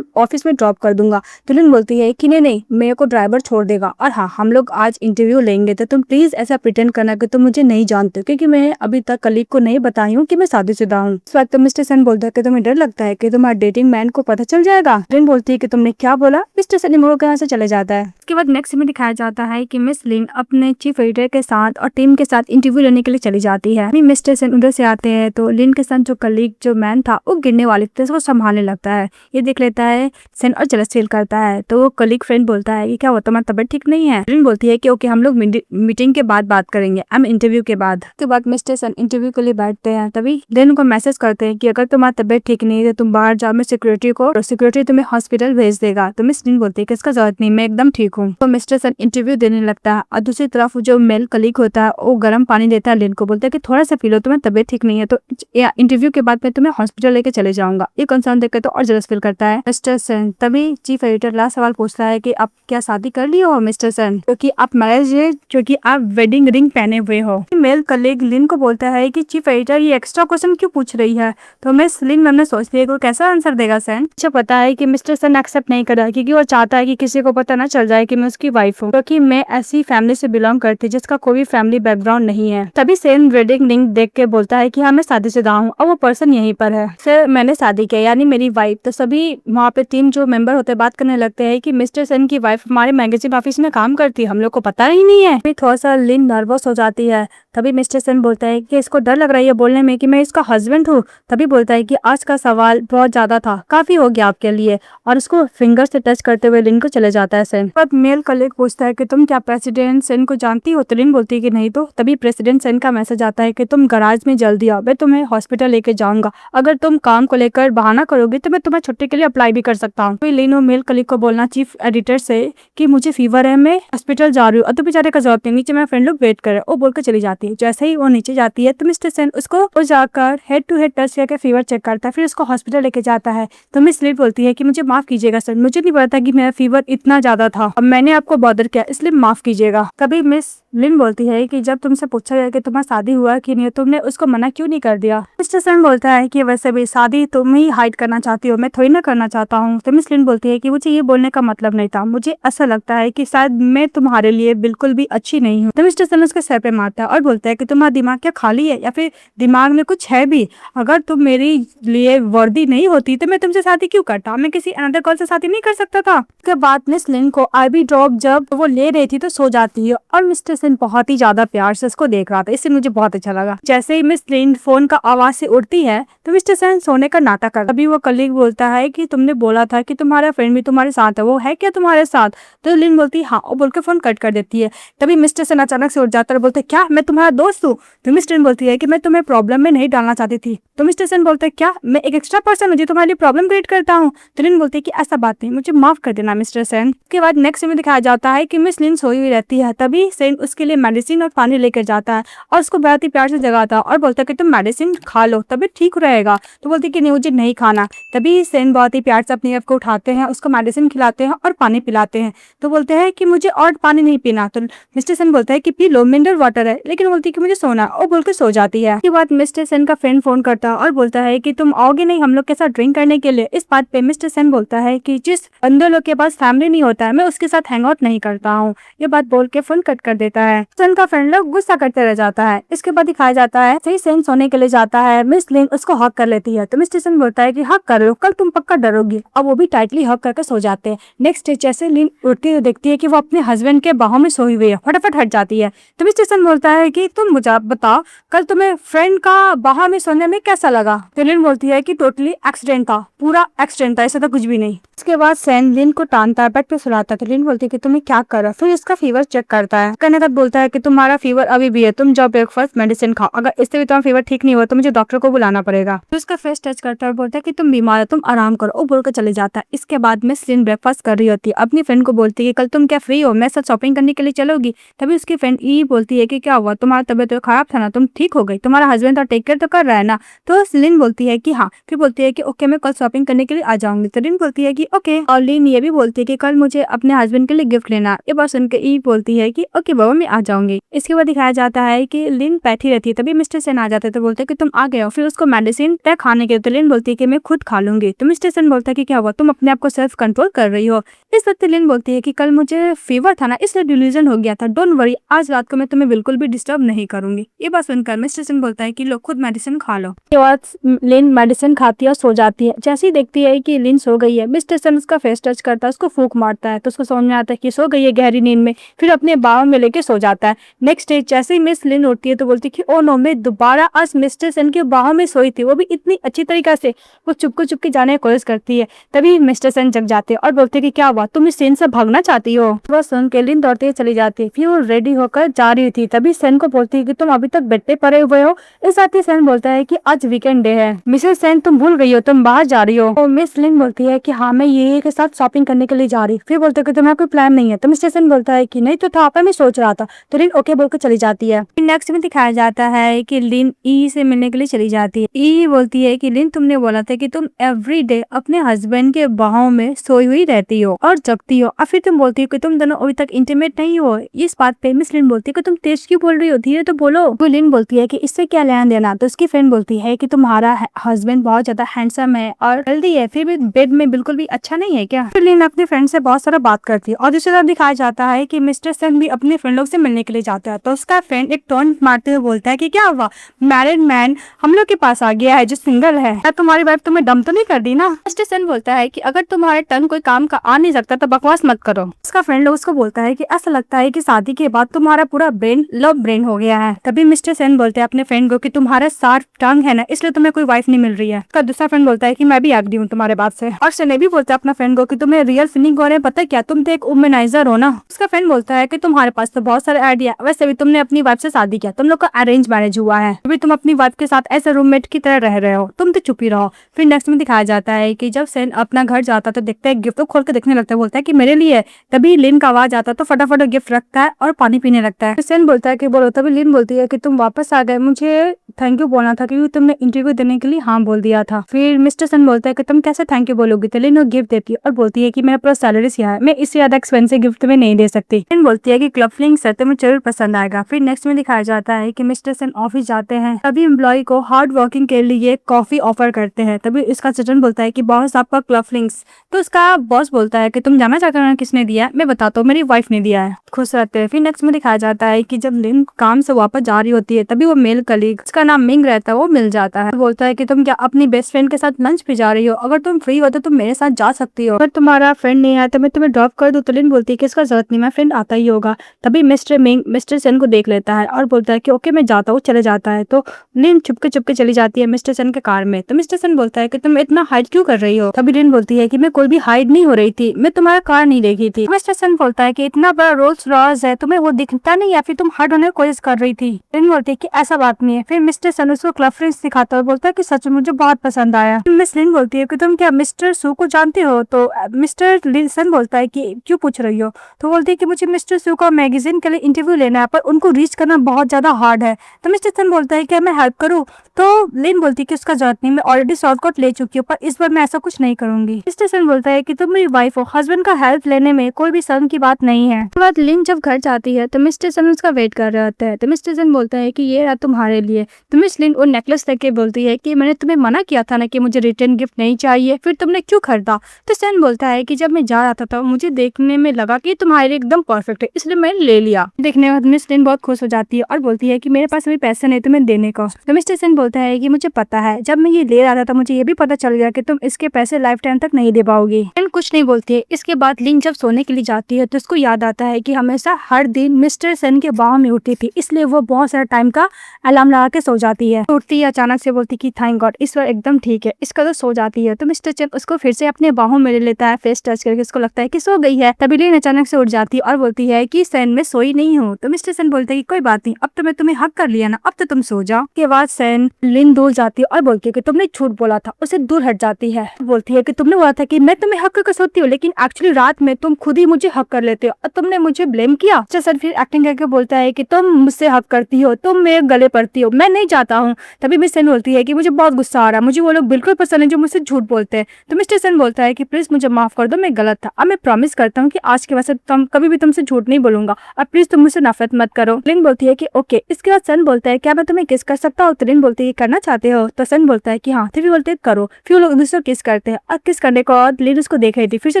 ऑफिस में ड्रॉप कर दूंगा। तो लिन बोलती है कि नहीं, मेरे को ड्राइवर छोड़ देगा, और हाँ हम लोग आज इंटरव्यू लेंगे तो तुम प्लीज ऐसा प्रिटेंड करना कि तुम मुझे नहीं जानते, क्योंकि मैं अभी तक कलीग को नहीं बताई हूँ कि मैं शादीशुदा हूँ। इस वक्त मिस्टर सेन बोलता है कि तुम्हें डर लगता है कि तुम्हारा डेटिंग मैन को पता चल जाएगा। लिन बोलती है कि तुमने क्या बोला। मिस्टर सन मुड़ के यहाँ से चले जाता है। इसके बाद नेक्स्ट में दिखाया जाता है कि मिस लिन अपने चीफ एडिटर के साथ और टीम के साथ इंटरव्यू लेने के लिए चली जाती है। मिस्टर सन उधर से आते हैं तो लिन के साथ जो कलीग जो मैन था वो गिरने वाले थे, उसको संभालने लगता है। ये देख लेता है सन और जलस फील करता है। तो वो कलीग फ्रेंड बोलता है कि क्या हुआ, तुम्हारी तबीयत ठीक नहीं है। लिन बोलती है कि ओके हम लोग मीटिंग के बाद बात करेंगे, इंटरव्यू के बाद। उसके बाद मिस्टर सन इंटरव्यू के लिए बैठते हैं। तभी लिन को मैसेज करते हैं कि अगर तुम्हारी तबीयत ठीक नहीं है तो तुम बाहर जाओ, मैं सिक्योरिटी तुम्हें हॉस्पिटल भेज देगा। तो मिस लिन बोलती है कि इसका जरूरत नहीं, मैं एकदम ठीक हूँ। तो मिस्टर सन इंटरव्यू देने लगता है और दूसरी तरफ जो मेल कलीग होता है वो गर्म पानी देता है लिन को, बोलता है कि थोड़ा सा पी लो, तुम्हें तबीयत ठीक नहीं है तो इंटरव्यू के बाद मैं तुम्हें हॉस्पिटल लेके चले जाऊंगा। ये कंसर्न देखकर तो और जलस फील करता है मिस्टर सन। तभी चीफ एडिटर लास्ट सवाल पूछता है कि आप क्या शादी कर ली हो मिस्टर सन, क्योंकि आप मैरिज है, क्योंकि आप वेडिंग रिंग पहने हुए हो। मेल कलीग लिन को बोलता है कि चीफ एडिटर ये एक्स्ट्रा क्वेश्चन क्यों पूछ रही है। तो मिस लिन मन में सोचती है कि कैसा आंसर देगा सन। मुझे पता है कि मिस्टर सन एक्सेप्ट नहीं कर रहा, क्योंकि वो चाहता है कि किसी को पता ना चल जाए कि मैं उसकी वाइफ हूँ, क्योंकि मैं ऐसी फैमिली से बिलोंग करती जिसका कोई फैमिली बैकग्राउंड नहीं है। तभी सेन वेडिंग रिंग देख के बोलता है कि हाँ मैं शादीशुदा हूँ और वो पर्सन यहीं पर है, सर मैंने शादी किया यानी मेरी वाइफ। तो सभी वहाँ पे टीम जो मेंबर होते हैं बात करने लगते हैं कि मिस्टर सन की वाइफ हमारे मैगजीन ऑफिस में काम करती है, हम लोग को पता ही नहीं है। फिर थोड़ा सा लिन नर्वस हो जाती है। तभी मिस्टर सन बोलता है कि इसको डर लग रहा है बोलने में कि मैं इसका हस्बैंड हूँ। तभी बोलता है कि आज का सवाल बहुत ज्यादा था, काफी हो गया आपके लिए, और उसको फिंगर से टच करते हुए लिन को चले जाता है सन। पर मेल कलीग पूछता है कि तुम क्या प्रेसिडेंट सन को जानती हो। तो लिन बोलती है कि नहीं। तो तभी प्रेसिडेंट सन का मैसेज आता है कि तुम गराज में जल्दी आओ, मैं तुम्हें हॉस्पिटल लेके जाऊंगा, अगर तुम काम को लेकर बहाना करोगे तो मैं तुम्हें छुट्टी के लिए अप्लाई भी कर सकता हूँ। तो लिन और मेल कलीग को बोलना चीफ एडिटर से कि मुझे फीवर है, मैं हॉस्पिटल जा रही हूँ, तो बेचारे का जवाब नहीं, नीचे मेरा फ्रेंड लोग वेट करे, वो बोलकर चली जाती है। जैसे ही वो नीचे जाती है तो मिस्टर सन उसको जाकर हेड टू हेड टच करके फीवर चेक करता है, फिर उसको हॉस्पिटल लेके जाता है। तो मिस लिन बोलती है कि मुझे माफ कीजिएगा सर, मुझे नहीं पता कि मेरा फीवर इतना ज्यादा था, अब मैंने आपको बॉदर किया इसलिए माफ कीजिएगा। तभी मिस लिन बोलती है कि जब तुमसे पूछा गया कि तुम्हारा शादी हुआ कि नहीं, तुमने उसको मना क्यों नहीं कर दिया। मिस्टर सन बोलता है कि वैसे भी शादी तुम ही हाइड करना चाहती हो, मैं थोड़ी ना करना चाहता हूँ। तो मिस लिन बोलती है कि मुझे ये बोलने का मतलब नहीं था, मुझे ऐसा लगता है कि शायद मैं तुम्हारे लिए बिल्कुल भी अच्छी नहीं हूँ। तो मिस्टर सन उसके सर पे मारता है और बोलता बोलता है कि तुम्हारा दिमाग क्या खाली है या फिर दिमाग में कुछ है भी? अगर तुम मेरे लिए वर्दी नहीं होती तो मैं तुमसे शादी क्यों करता? मैं किसी अनदर गर्ल से शादी नहीं कर सकता था? उसके बाद मिस लिन को आईवी ड्रॉप जब वो ले रही थी तो सो जाती है और मिस्टर सेन बहुत ही ज्यादा प्यार से उसको देख रहा था। इससे मुझे बहुत अच्छा लगा। जैसे ही मिस लिन फोन का आवाज से उठती है तो मिस्टर सेन सोने का नाटक करता। तभी वो कलीग बोलता है कि तुमने बोला था कि तुम्हारा फ्रेंड भी तुम्हारे साथ है, वो है क्या तुम्हारे साथ? तो लिन बोलती है हाँ, और बोल के फोन कट कर देती है। तभी मिस्टर सेन अचानक से उठ जाता है और बोलते क्या मैं तुम्हारा दोस्त हूँ? तो मिस्टर सेन बोलती है कि मैं तुम्हें प्रॉब्लम में नहीं डालना चाहती थी। तो मिस्टर सेन बोलते हैं क्या मैं एक एक्स्ट्रा पर्सन हूँ जो तुम्हारे लिए प्रॉब्लम क्रिएट करता हूँ? तो लिन बोलती है कि ऐसा बात नहीं, मुझे माफ कर देना मिस्टर सेन। उसके बाद नेक्स्ट में दिखाया जाता है कि मिस लिन सोई हुई रहती है। तभी सेन उसके लिए मेडिसिन और पानी लेकर जाता है और उसको बहुत ही प्यार से जगाता है और बोलता है कि तुम मेडिसिन खा लो तभी ठीक रहेगा। तो बोलती है कि नहीं मुझे नहीं खाना। तभी सेन बहुत ही प्यार से अपनी आप को उठाते हैं, उसको मेडिसिन खिलाते हैं और पानी पिलाते हैं। तो बोलते हैं कि मुझे और पानी नहीं पीना। तो मिस्टर सेन बोलता है कि पी लो, मिनरल वाटर है, लेकिन बोलती है कि मुझे सोना, और बोल के सो जाती है। उसके बाद मिस्टर सेन का फ्रेंड फोन करता है और बोलता है कि तुम आओगे नहीं हम लोग के साथ ड्रिंक करने के लिए? इस बात पे मिस्टर सेन बोलता है कि जिस बंदे लोग के पास फैमिली नहीं होता है मैं उसके साथ हैंग आउट नहीं करता हूँ। ये बात बोल के फोन कट कर देता है। सेन का फ्रेंड लोग गुस्सा करते रह जाता है। इसके बाद दिखाया जाता है सही सेन सोने के लिए जाता है, मिस लिन उसको हक कर लेती है। तो मिस्टर सेन बोलता है कि हक कर लो, कल तुम पक्का डरोगी। अब वो भी टाइटली हक करके सो जाते हैं। नेक्स्ट डे जैसे लिन उठती है देखती है कि वो अपने हस्बैंड के बाहों में सोई हुई है, फटाफट हट जाती है। तो मिस्टर सेन बोलता है कि तुम मुझे बताओ कल तुम्हें फ्रेंड का बाहों में सोने में कैसा लगा? तो लिन बोलती है कि टोटली एक्सीडेंट था, पूरा एक्सीडेंट था, ऐसा तो कुछ भी नहीं। उसके बाद सेन लिन को टानता है, बेड पे सुलाता है। तो लिन बोलती है कि तुम्हें क्या कर रहा है? फिर इसका फीवर चेक करता है, करने के बाद बोलता है कि तुम्हारा फीवर अभी भी है, तुम जाओ ब्रेकफास्ट मेडिसिन खाओ, अगर इससे भी तुम्हारा फीवर ठीक नहीं हुआ तो मुझे डॉक्टर को बुलाना पड़ेगा। तो उसका फेस टच करता है और बोलता है कि तुम बीमार हो, तुम आराम करो, और बोलकर चले जाता है। इसके बाद मिस लिन ब्रेकफास्ट कर रही होती है, अपनी फ्रेंड को बोलती है कल तुम क्या फ्री हो, मैं साथ शॉपिंग करने के लिए चलोगी? तभी उसकी फ्रेंड ई बोलती है कि क्या हुआ, तुम्हारा तबियत तो खराब था ना, तुम ठीक हो गई, तुम्हारा हस्बैंड तो टेक केयर तो कर रहा है ना? तो लिन बोलती है कि हाँ। फिर बोलती है कि ओके मैं कल शॉपिंग करने के लिए आ जाऊंगी। तो लिन बोलती है कि ओके, और लिन ये भी बोलती है कि कल मुझे अपने हस्बैंड के लिए गिफ्ट लेना। ये बात सुनकर ई बोलती है कि ओके बाबा मैं आ जाऊंगी। इसके बाद दिखाया जाता है कि लिन बैठी रहती है। तभी मिस्टर सेन आ जाते हैं तो बोलते हैं कि तुम आ गए हो। फिर उसको मेडिसिन तय खाने के, तो लिन बोलती है कि मैं खुद खा लूंगी। तो मिस्टर सेन बोलता है कि क्या हुआ, तुम अपने आप को सेल्फ कंट्रोल कर रही हो? इस वक्त लिन बोलती है कि कल मुझे फीवर था ना इसलिए डिल्यूजन हो गया था, डोंट वरी, आज रात को मैं तुम्हें बिल्कुल भी डिस्टर्ब नहीं करूंगी। ये बात सुनकर मिस्टर सेन बोलता है कि लो खुद मेडिसिन खा लो। के बाद लिन मेडिसिन खाती है और सो जाती है। जैसे ही देखती है कि लिन सो गई है, मिस्टर सेन उसका फेस टच करता है, उसको फूंक मारता है तो उसको समझ में आता है कि सो गई है गहरी नींद में। फिर अपने बाहों में लेके सो जाता है। नेक्स्ट डे जैसे ही मिस लिन उठती है तो बोलती है कि ओ नो, मैं दोबारा आज मिस्टर सेन के बाहों में सोई थी, वो भी इतनी अच्छी तरीके से। वो चुपके जाने की कोशिश करती है। तभी मिस्टर सेन जग जाते हैं और बोलते हैं कि क्या हुआ, तुम इस सीन से भागना चाहती हो? वह सुन के लिन दौड़ते चली जाती है। फिर वो रेडी होकर जा रही थी। तभी सेन को बोलती है कि तुम अभी तक बेड पे पड़े हुए हो। इस साथ ही सेन बोलता है कि आज वीकेंड डे है। मिसेस सेन तुम भूल गई हो, तुम बाहर जा रही हो। तो मिस लिन बोलती है कि हाँ मैं ये के साथ शॉपिंग करने के लिए जा रही। फिर बोलते हैं कि तुम्हारा कोई प्लान नहीं है? तो मिस्टर सेन बोलता है कि नहीं तो था, पर मैं सोच रहा था। तो लिन ओके बोलकर चली जाती है। नेक्स्ट में दिखाया जाता है कि लिन ई से मिलने के लिए चली जाती है। ई बोलती है कि लिन तुमने बोला था कि तुम एवरी डे अपने हस्बैंड के बाहों में सोई हुई रहती हो और जगती हो, और फिर तुम बोलती हो कि तुम दोनों अभी तक इंटीमेट नहीं हो। इस बात पे मिस लिन बोलती है कि तुम तेज क्यों बोल रही हो, धीरे तो बोलो। तो लिन बोलती है कि इससे क्या लेना देना? तो उसकी फ्रेंड बोलती है कि तुम्हारा हस्बैंड बहुत ज्यादा हैंडसम है और हेल्दी है, फिर भी बेड में बिल्कुल भी अच्छा नहीं है क्या? फिर लिन अपनी फ्रेंड से बहुत सारा बात करती है। और दूसरी तरफ दिखाया जाता है कि मिस्टर सेन भी अपने फ्रेंड लोग से मिलने के लिए जाता है। तो उसका फ्रेंड एक टोन मारते हुए बोलता है कि क्या हुआ, मैरिड मैन हम लोग के पास आ गया है जो सिंगल है, क्या तुम्हारी वाइफ तुम्हें डम तो नहीं कर दी ना? मिस्टर सेन बोलता है कि अगर तुम्हारे टंग कोई काम का आ नहीं सकता तो बकवास मत करो। उसका फ्रेंड उसको बोलता है कि ऐसा लगता है कि शादी के बाद तुम्हारा पूरा ब्रेन लव ब्रेन हो गया है। तभी मिस्टर सेन बोलते हैं अपने फ्रेंड को कि तुम्हारा शार्प टंग है ना, इसलिए तुम्हें कोई वाइफ नहीं मिल रही है। उसका दूसरा फ्रेंड बोलता है कि मैं भी एग्री हूँ तुम्हारे बात से। और सेन भी बोलता है अपना फ्रेंड को कि तुम्हें रियल फीलिंग हो रहे हैं, पता क्या, तुम तो एक वुमेनाइजर हो ना। उसका फ्रेंड बोलता है कि तुम्हारे पास तो बहुत सारे आइडिया, वैसे भी तुमने अपनी वाइफ से शादी किया, तुम लोग का अरेंज मैरिज हुआ है, अभी तुम अपनी वाइफ के साथ ऐसे रूममेट की तरह रह रहे हो, तुम तो चुप ही रहो। फिर नेक्स्ट में दिखाया जाता है कि जब सेन अपना घर जाता तो देखता है गिफ्ट, तो खोल के देखने लगता है, बोलता है कि मेरे लिए। तभी लिन का आवाज आता है तो फटाफट गिफ्ट रखता है और पानी पीने लगता है। सेन बोलता है कि बोलो। तभी लिन बोलती है कि तुम वापस आ गए, मुझे थैंक यू बोलना था क्योंकि तुमने इंटरव्यू देने के लिए हाँ बोल दिया था। फिर मिस्टर सेन बोलता है कि तुम कैसे थैंक यू बोलोगी? तो लिन गिफ्ट देती है और बोलती है कि मेरा पूरा सैलरी यहाँ है, मैं इससे ज्यादा एक्सपेंसिव गिफ्ट में नहीं दे सकती। लिन बोलती है कि क्लब फ्लिंग्स है, तुम्हें जरूर पसंद आएगा। फिर नेक्स्ट में दिखाया जाता है कि मिस्टर सेन ऑफिस जाते हैं, तभी एम्प्लॉय को हार्ड वर्किंग के लिए कॉफी ऑफर करते हैं। तभी इसका सजन बोलता है कि बॉस आपका क्लब फ्लिंग्स। तो उसका बॉस बोलता है कि तुम जानना चाहते हो किसने दिया? मैं बताता हूँ, मेरी वाइफ ने दिया है, खुश रहते हैं। फिर नेक्स्ट में दिखाया जाता है कि जब लिन काम से वापस जा रही होती है, तभी वो मेल कलीग, उसका नाम मिंग रहता है, वो मिल जाता है। बोलता है कि तुम क्या अपनी बेस्ट फ्रेंड के साथ लंच पे जा रही हो? अगर तुम फ्री हो तो तुम मेरे साथ जा सकती हो। अगर तुम्हारा फ्रेंड नहीं आया तो मैं तुम्हें ड्रॉप कर दूं? तो लिन बोलती है कि इसका जरूरत नहीं, मेरा फ्रेंड आता ही होगा। तभी मिस्टर मिंग मिस्टर सेन को देख लेता है और बोलता है कि ओके मैं जाता हूँ, चले जाता है। तो लिन चुपके चली जाती है मिस्टर सेन के कार में। तो मिस्टर सेन बोलता है कि तुम इतना हाइड क्यों कर रही हो? तभी लिन बोलती है कि मैं कोई भी हाइड नहीं हो रही थी, मैं तुम्हारा कार नहीं देखी थी। मिस्टर सेन बोलता है कि इतना बड़ा रोल्स रॉयस है, तुम्हें वो दिखता नहीं या फिर तुम हाइड होने की कोशिश कर रही थी? लिन बोलती है कि ऐसा बात नहीं है। फिर मिस्टर सेन उसको क्लब फ्रेंड्स दिखाता है और बोलता है कि सच में मुझे बहुत पसंद आया। मिस लिन बोलती है कि तुम क्या मिस्टर सू को जानते हो? तो मिस्टर लिन बोलता है कि क्यों पूछ रही हो? तो बोलती है कि मुझे मिस्टर सू का मैगजीन के लिए इंटरव्यू लेना है, पर उनको रीच करना बहुत ज्यादा हार्ड है। तो मिस्टर सन बोलता है कि मैं हेल्प करूँ? तो लिन बोलती है कि उसका जरूरत नहीं, मैं ऑलरेडी शॉर्टकट ले चुकी हूँ, पर इस बार मैं ऐसा कुछ नहीं करूंगी। मिस्टर सन बोलता है कि तुम मेरी वाइफ हो, हस्बैंड का हेल्प लेने में कोई भी शर्म की बात नहीं है। उसके बाद लिन जब घर जाती है तो मिस्टर सन उसका वेट कर रहे होता है। तो मिस्टर सन बोलता है कि ये रहा तुम्हारे लिए। तो मिस लिन वो नेकलेस लेके बोलती है कि मैंने तुम्हें मना किया था ना कि मुझे रिटर्न गिफ्ट नहीं चाहिए, फिर तुमने क्यों खरीदा? तो सन बोलता है कि जब मैं जा रहा था मुझे देखने में लगा कि तुम्हारे लिए एकदम परफेक्ट है, इसलिए मैंने ले लिया। देखने के बाद मिस लिन बहुत खुश हो जाती है और बोलती है कि मेरे पास अभी पैसे नहीं तुम्हें देने को। तो मिस्टर सन बोलता है कि मुझे पता है, जब मैं ये ले रहा था मुझे ये भी पता चल गया कि तुम इसके पैसे लाइफ टाइम तक नहीं दे पाओगी। लिन कुछ नहीं बोलती है। इसके बाद लिन जब सोने के लिए जाती है तो उसको याद आता है कि हमेशा हर दिन मिस्टर सन के बाहों में उठी थी, इसलिए वो बहुत सारा टाइम का अलार्म लगा के सो जाती है। उठती है अचानक से, बोलती कि थैंक गॉड इस बार एकदम ठीक है। इसका तो सो जाती है तो मिस्टर सन उसको फिर से अपने बाहों में ले लेता है, फेस टच करके उसको लगता है कि सो गई है। तभी लिन अचानक से उठ जाती है और बोलती है कि सन मैं सोई नहीं हूँ। तो मिस्टर सन बोलते है कि कोई बात नहीं, अब तो मैं तुम्हें हक कर लिया ना, अब तो तुम सो जाओ। के बाद सन लिन दूर जाती है और बोलती है कि तुमने झूठ बोला था, उसे दूर हट जाती है। बोलती है कि तुमने बोला था कि मैं तुम्हें हक कर सोती हूँ, लेकिन एक्चुअली रात में तुम खुद ही मुझे हक कर लेते हो और तुमने मुझे ब्लेम किया। सर फिर एक्टिंग करके बोलता है कि तुम मुझसे हक करती हो, तुम मेरे गले पड़ती हो, मैं नहीं चाहता हूँ। तभी मिस सन बोलती है कि मुझे बहुत गुस्सा आ रहा है, मुझे वो लोग बिल्कुल पसंद है जो मुझसे झूठ बोलते हैं। तो मिस्टर सन बोलता है कि प्लीज मुझे माफ कर दो, मैं गलत था, अब मैं प्रॉमिस करता हूँ कि आज के बाद से कभी भी तुमसे झूठ नहीं बोलूंगा और प्लीज तुम मुझसे नफरत मत करो। लिन बोलती है कि ओके। इसके बाद सन बोलता है क्या मैं तुम्हें किस कर सकता हूँ? तो लिन बोलती है करना चाहते हो? तो सन बोलता है कि हाँ। फिर बोलते है करो। फिर वो लोग दूसरे किस करते हैं और किस करने को और लिन उसको देख रही थी, फिर से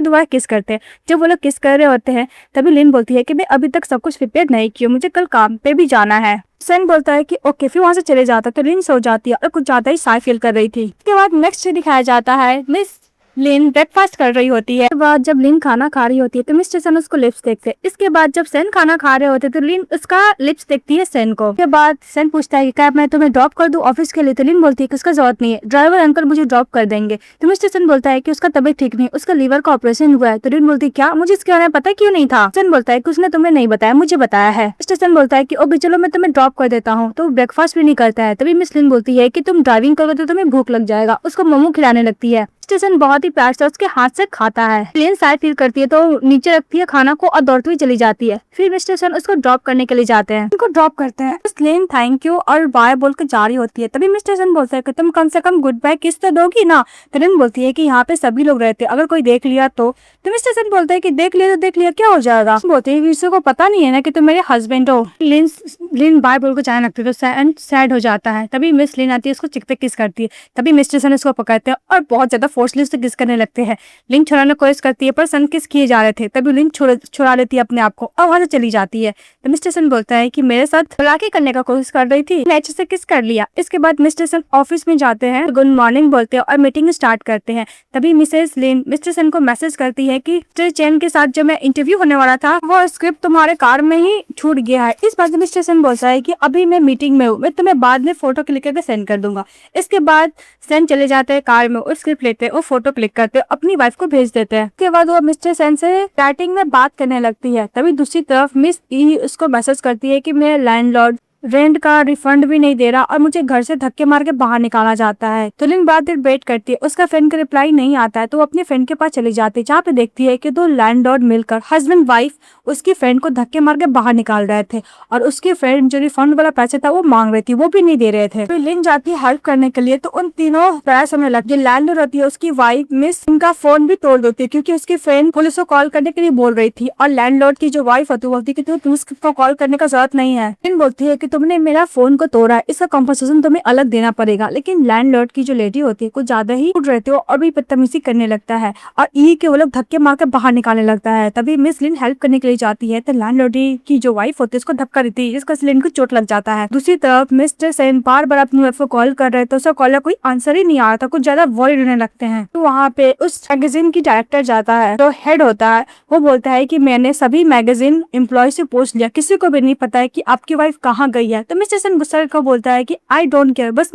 दोबारा किस करते हैं। जब वो लोग किस कर रहे होते हैं तभी लिन बोलती है कि मैं अभी तक सब कुछ प्रिपेयर नहीं किया, मुझे कल काम पे भी जाना है। सन बोलता है कि ओके, फिर वहां से चले जाता है। तो लिन सो जाती है और कुछ ज्यादा ही साई फील कर रही थी। उसके बाद नेक्स्ट दिखाया जाता है मिस लिन ब्रेकफास्ट कर रही होती है। इसके बाद जब लिन खाना खा रही होती है तो मिस्टर सन उसको लिप्स देखते हैं। इसके बाद जब सन खाना खा रहे होते तो लिन उसका लिप्स देखती है सन को। इसके बाद सन पूछता है कि क्या मैं तुम्हें ड्रॉप कर दूं ऑफिस के लिए? तो लिन बोलती है कि उसका जरूरत नहीं है, ड्राइवर अंकल मुझे ड्रॉप कर देंगे। तो मिस्टर सन बोलता है कि उसका तबीयत ठीक नहीं, उसका लीवर का ऑपरेशन हुआ है। तो लिन बोलती है क्या मुझे इसके बारे में पता क्यों नहीं था? सन बोलता है कि उसने तुम्हें नहीं बताया, मुझे बताया है। मिस्टर सन बोलता है कि ओके चलो मैं तुम्हें ड्रॉप कर देता हूँ। तो ब्रेकफास्ट भी नहीं करता है। तभी मिस लिन बोलती है कि तुम ड्राइविंग करोगे तो तुम्हें भूख लग जाएगा, उसको मोमो खिलाने लगती है। सन बहुत ही प्यार से उसके हाथ से खाता है। लिन साइड फील करती है तो नीचे रखती है खाना को और दौड़ती हुई चली जाती है। फिर मिस्टर सन उसको ड्रॉप करने के लिए जाते हैं, उनको ड्रॉप करते हैं। लिन थैंक यू और बाय बोल के जा रही होती है। तभी मिस्टर सन बोलता है कि तुम कम से कम गुड बाय किस तो दोगी ना? तो लिन बोलती है कि यहाँ पे सभी लोग रहते हैं, अगर कोई देख लिया तो मिस्टर सन बोलता है कि देख लिया तो देख लिया, क्या हो जाएगा? बोलते है किसी को पता नहीं है ना कि तुम मेरे हस्बैंड हो। लिन बाय बोल को जाने लगती है तो सैड हो जाता है। तभी मिस लिन आती है, उसको चिक पे किस करती है। तभी मिस्टर सन उसको पकड़ते हैं और बहुत ज्यादा फोर्सली उससे किस करने लगते हैं। लिन छुड़ाने की कोशिश करती है पर सन किस किए जा रहे थे। तभी लिन छुड़ा लेती है अपने आप को और वहां से चली जाती है। तो मिस्टर सन बोलता है कि मेरे साथ चालाकी करने का कोशिश कर रही थी, अच्छे से किस कर लिया। इसके बाद मिस्टर सन ऑफिस में जाते हैं, गुड मॉर्निंग बोलते हैं और मीटिंग स्टार्ट करते हैं। तभी मिसेस लिन मिस्टर सन को मैसेज करती है कि मिस्टर चेन के साथ जो मैं इंटरव्यू होने वाला था वो स्क्रिप्ट तुम्हारे कार में ही छूट गया है। इस बात में मिस्टर सन बोलता है कि अभी मैं मीटिंग में हूँ, मैं तुम्हें बाद में फोटो क्लिक करके सेंड कर दूंगा। इसके बाद सन चले जाते हैं कार में और स्क्रिप्ट लेते हैं और फोटो क्लिक करते हैं, अपनी वाइफ को भेज देते हैं। उसके बाद वो मिस्टर सन से चैटिंग में बात करने लगती है। तभी दूसरी तरफ मिस ई उसको मैसेज करती है कि मेरा लैंडलॉर्ड रेंट का रिफंड भी नहीं दे रहा और मुझे घर से धक्के मार के बाहर निकाला जाता है। तो लिन बाद देर वेट करती है, उसका फ्रेंड का रिप्लाई नहीं आता है तो वो अपने फ्रेंड के पास चली जाती है, जहाँ पे देखती है कि दो लैंडलॉर्ड मिलकर हस्बैंड वाइफ उसकी फ्रेंड को धक्के मार के बाहर निकाल रहे थे और उसकी फ्रेंड जो रिफंड वाला पैसा था वो मांग रही थी, वो भी नहीं दे रहे थे। तो लिन जाती है हेल्प करने के लिए तो उन तीनों प्रयास होने लगती है। लैंडलॉर्ड होती है उसकी वाइफ मिस उनका फोन भी तोड़ देती है क्योंकि उसकी फ्रेंड पुलिस को कॉल करने के लिए बोल रही थी और लैंडलॉर्ड की जो वाइफ होती है बोलती है कि तुम्हें पुलिस को कॉल करने का जरूरत नहीं है। लिन बोलती है कि तुमने मेरा फोन को तोड़ा है, इसका कॉम्पनसेशन तुम्हें अलग देना पड़ेगा। लेकिन लैंडलॉर्ड की जो लेडी होती है कुछ ज्यादा ही उठ रहती है और भी बदतमीजी करने लगता है और ई के वो लोग धक्के मार कर बाहर निकालने लगता है। तभी मिस लिन हेल्प करने के लिए जाती है तो लैंडलॉर्ड की जो वाइफ होती है उसको धक्का देती है जिसका लिन को चोट लग जाता है। दूसरी तरफ मिस्टर सेन बार बार अपनी वाइफ को कॉल कर रहे तो उसका कॉलर कोई आंसर ही नहीं आ रहा था, कुछ ज्यादा वॉरिड होने लगते हैं। तो वहाँ पे उस मैगजीन की डायरेक्टर जाता है, जो हेड होता है वो बोलता है कि मैंने सभी मैगजीन एम्प्लॉय से पूछ लिया, किसी को भी नहीं पता है कि आपकी वाइफ कहाँ गई है। तो मिस्टर सन गुस्सा को बोलता है कि आई डोंट केयर, बस